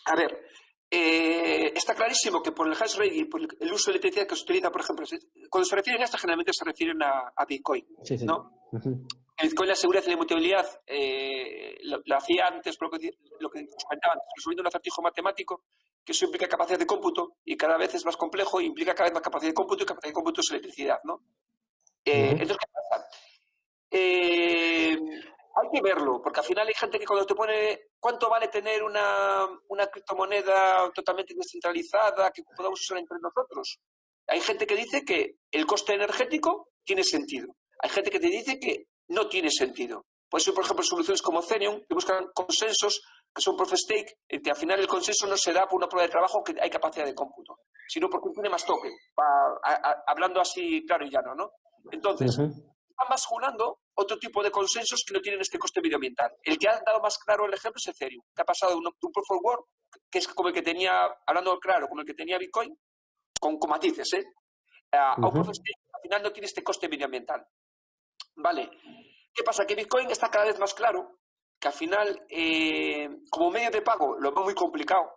A ver, está clarísimo que por el hash rate y por el uso de electricidad que se utiliza, por ejemplo, cuando se refieren a esto, generalmente se refieren a Bitcoin, ¿no? El Bitcoin, la seguridad y la inmutabilidad lo hacía antes, lo que comentaba antes, resolviendo un acertijo matemático, que eso implica capacidad de cómputo y cada vez es más complejo y implica cada vez más capacidad de cómputo y capacidad de cómputo es electricidad, ¿no? Entonces, ¿qué pasa? Hay que verlo, porque al final hay gente que cuando te pone cuánto vale tener una criptomoneda totalmente descentralizada que podamos usar entre nosotros, hay gente que dice que el coste energético tiene sentido. Hay gente que te dice que no tiene sentido. Por eso, por ejemplo, soluciones como Ethereum que buscan consensos que son proof of stake, en que al final el consenso no se da por una prueba de trabajo que hay capacidad de cómputo, sino porque tiene más token, hablando así claro y llano, ¿no? Entonces, están basculando otro tipo de consensos que no tienen este coste medioambiental. El que ha dado más claro el ejemplo es Ethereum, que ha pasado de un proof of work, que es como el que tenía, hablando claro, como el que tenía Bitcoin, con matices, a un proof of stake, al final no tiene este coste medioambiental. Vale. ¿Qué pasa? Que Bitcoin está cada vez más claro que al final, como medio de pago, lo veo muy complicado.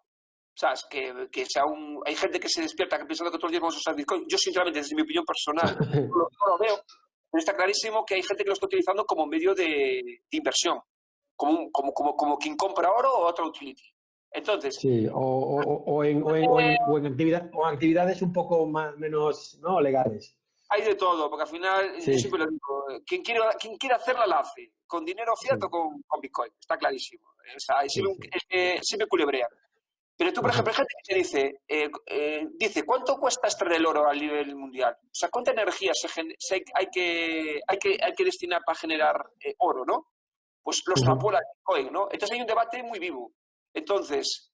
¿Sabes? Que sea hay gente que se despierta pensando que todos los días vamos a usar Bitcoin. Yo, sinceramente, desde mi opinión personal, no lo veo. Pero está clarísimo que hay gente que lo está utilizando como medio de inversión, como quien compra oro o otra utility. Entonces, sí, o en actividades un poco menos, ¿no?, legales. Hay de todo, porque al final, yo siempre lo digo, quien quiere hacerla, la hace. Con dinero fiat o con Bitcoin, está clarísimo. O sea, siempre culebrean. Pero tú, por ejemplo, hay gente que te dice, ¿cuánto cuesta extraer el oro a nivel mundial? O sea, ¿cuánta energía hay que destinar para generar oro, no? Pues lo extrapola Bitcoin, ¿no? Entonces hay un debate muy vivo. Entonces,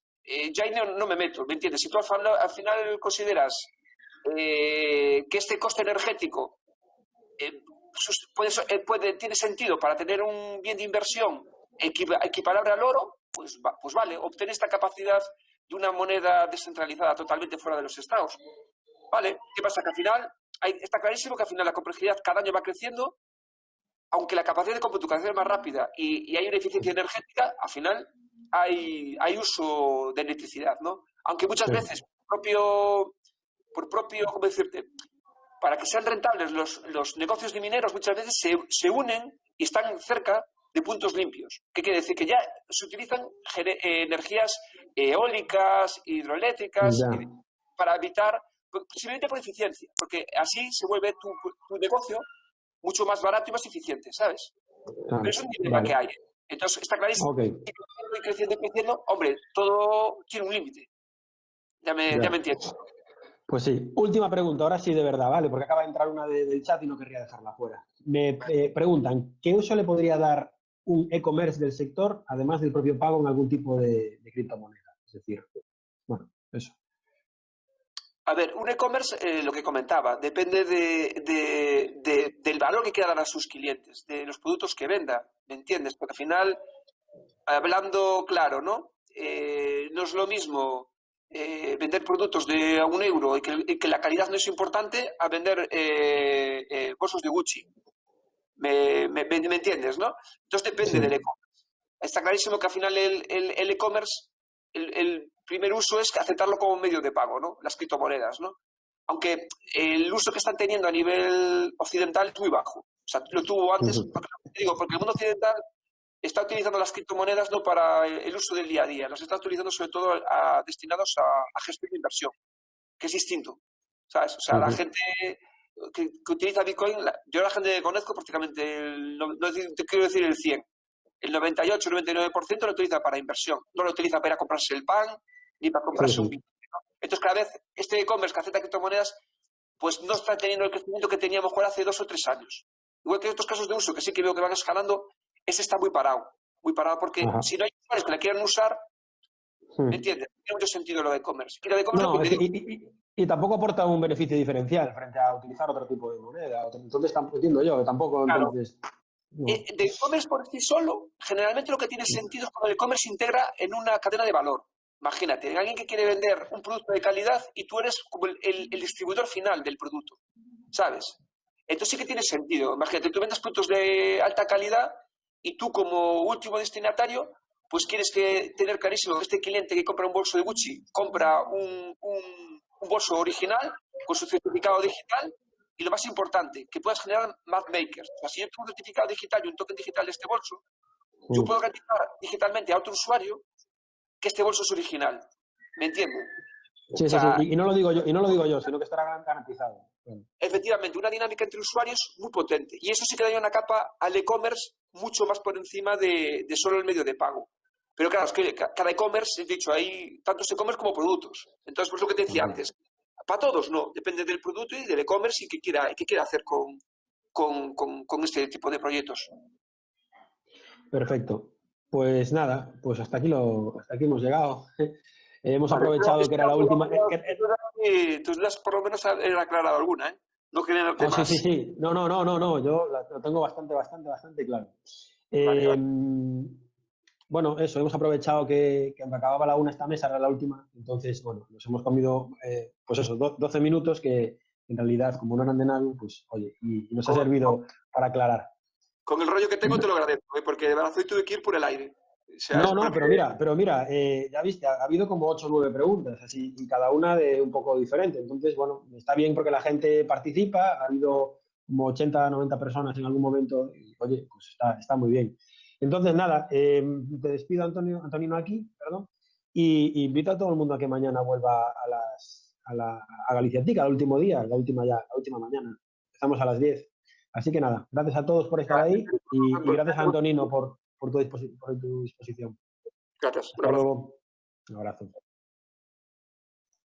ya ahí no me meto, ¿me entiendes? Si tú al final consideras que este coste energético tiene sentido para tener un bien de inversión equiparable al oro, pues vale, obtener esta capacidad de una moneda descentralizada totalmente fuera de los estados. Vale, ¿qué pasa? Que al final, está clarísimo que al final la complejidad cada año va creciendo, aunque la capacidad de cómputo cada vez es más rápida y hay una eficiencia energética, al final hay uso de electricidad, ¿no? Aunque muchas veces por propio, ¿cómo decirte? Para que sean rentables los negocios de mineros muchas veces se unen y están cerca de puntos limpios. ¿Qué quiere decir? Que ya se utilizan energías eólicas, hidroeléctricas, para evitar, posiblemente por eficiencia, porque así se vuelve tu negocio mucho más barato y más eficiente, ¿sabes? Pero es un dilema que hay. Entonces, está clarísimo que creciendo, hombre, todo tiene un límite. Ya me entiendes. Pues sí, última pregunta, ahora sí de verdad, ¿vale? Porque acaba de entrar una del chat y no querría dejarla fuera. Me preguntan, ¿qué uso le podría dar un e-commerce del sector, además del propio pago en algún tipo de criptomoneda? Es decir, bueno, eso. A ver, un e-commerce, lo que comentaba, depende del valor que quiera dar a sus clientes, de los productos que venda, ¿me entiendes? Porque al final, hablando claro, ¿no? no es lo mismo vender productos de a €1 y que la calidad no es importante a vender bolsos de Gucci. ¿Me entiendes, no? Entonces depende del Sí. e-commerce. Está clarísimo que al final el e-commerce, el primer uso es aceptarlo como medio de pago, ¿no? Las criptomonedas, ¿no? Aunque el uso que están teniendo a nivel occidental es muy bajo. O sea, lo tuvo antes, Ujú. porque el mundo occidental está utilizando las criptomonedas no para el uso del día a día, las está utilizando sobre todo destinados a gestión de inversión, que es distinto, ¿sabes? O sea, la Ujú. gente que utiliza Bitcoin, yo la gente que conozco prácticamente, no te quiero decir el 100, el 98, 99% lo utiliza para inversión, no lo utiliza para ir a comprarse el pan ni para Sí, comprarse un sí. Bitcoin. Entonces, cada vez este e-commerce que acepta criptomonedas, pues no está teniendo el crecimiento que teníamos hace 2 o 3 años. Igual que en otros casos de uso, que sí que veo que van escalando, ese está muy parado, porque Ajá. si no hay usuarios que la quieran usar, ¿me Mm. entiendes? No tiene mucho sentido lo de e-commerce. Y lo de e-commerce lo No, que te digo, y tampoco aporta un beneficio diferencial frente a utilizar otro tipo de moneda. Entonces, entiendo yo, tampoco, claro, entonces, no. de e-commerce por sí solo, generalmente lo que tiene sentido es cuando el e-commerce se integra en una cadena de valor. Imagínate, alguien que quiere vender un producto de calidad y tú eres como el distribuidor final del producto, ¿sabes? Entonces sí que tiene sentido. Imagínate, tú vendes productos de alta calidad y tú como último destinatario, pues quieres tener clarísimo que este cliente que compra un bolso de Gucci compra un bolso original con su certificado digital y lo más importante, que puedas generar map makers. O sea, si yo tengo un certificado digital y un token digital de este bolso, yo Mm. puedo garantizar digitalmente a otro usuario que este bolso es original. ¿Me entiendes? Sí, O sí, sí. sea, Y no lo digo yo, y no lo digo yo, sino que estará garantizado. Bueno. efectivamente, una dinámica entre usuarios muy potente. Y eso sí que daría una capa al e-commerce mucho más por encima de solo el medio de pago. Pero claro, es que cada e-commerce, he dicho, hay tantos e-commerce como productos. Entonces, pues lo que te decía Vale. antes, para todos no, depende del producto y del e-commerce y qué quiera hacer con este tipo de proyectos. Perfecto. Pues nada, pues hasta aquí hemos llegado. Hemos Vale, pero aprovechado que era espero la por lo última. menos tus dudas por lo menos haber aclarado alguna, ¿eh? No generarte No, sí, sí, más. sí. No, no, no, no, no. Yo lo tengo bastante claro. Vale, Eh, vale. bueno, eso, hemos aprovechado que aunque acababa la una esta mesa, era la última. Entonces, bueno, nos hemos comido, pues eso, 12 minutos que en realidad, como no eran de nada, pues oye, y nos ha Con, servido para aclarar. con el rollo que tengo te lo agradezco, ¿eh? Porque de verdad hoy tuve que ir por el aire. O sea, No, eso no, porque... pero mira, ya viste, ha habido como 8 o 9 preguntas, así, y cada una de un poco diferente. Entonces, bueno, está bien porque la gente participa, ha habido como 80, 90 personas en algún momento, y oye, pues está muy bien. Entonces, nada, te despido, Antonino, aquí, perdón, y invito a todo el mundo a que mañana vuelva a Galiciatica, el último día, la última mañana. Empezamos a las 10. Así que nada, gracias a todos por estar ahí y gracias a Antonino por tu disposición. Gracias, un Hasta abrazo. luego. Un abrazo.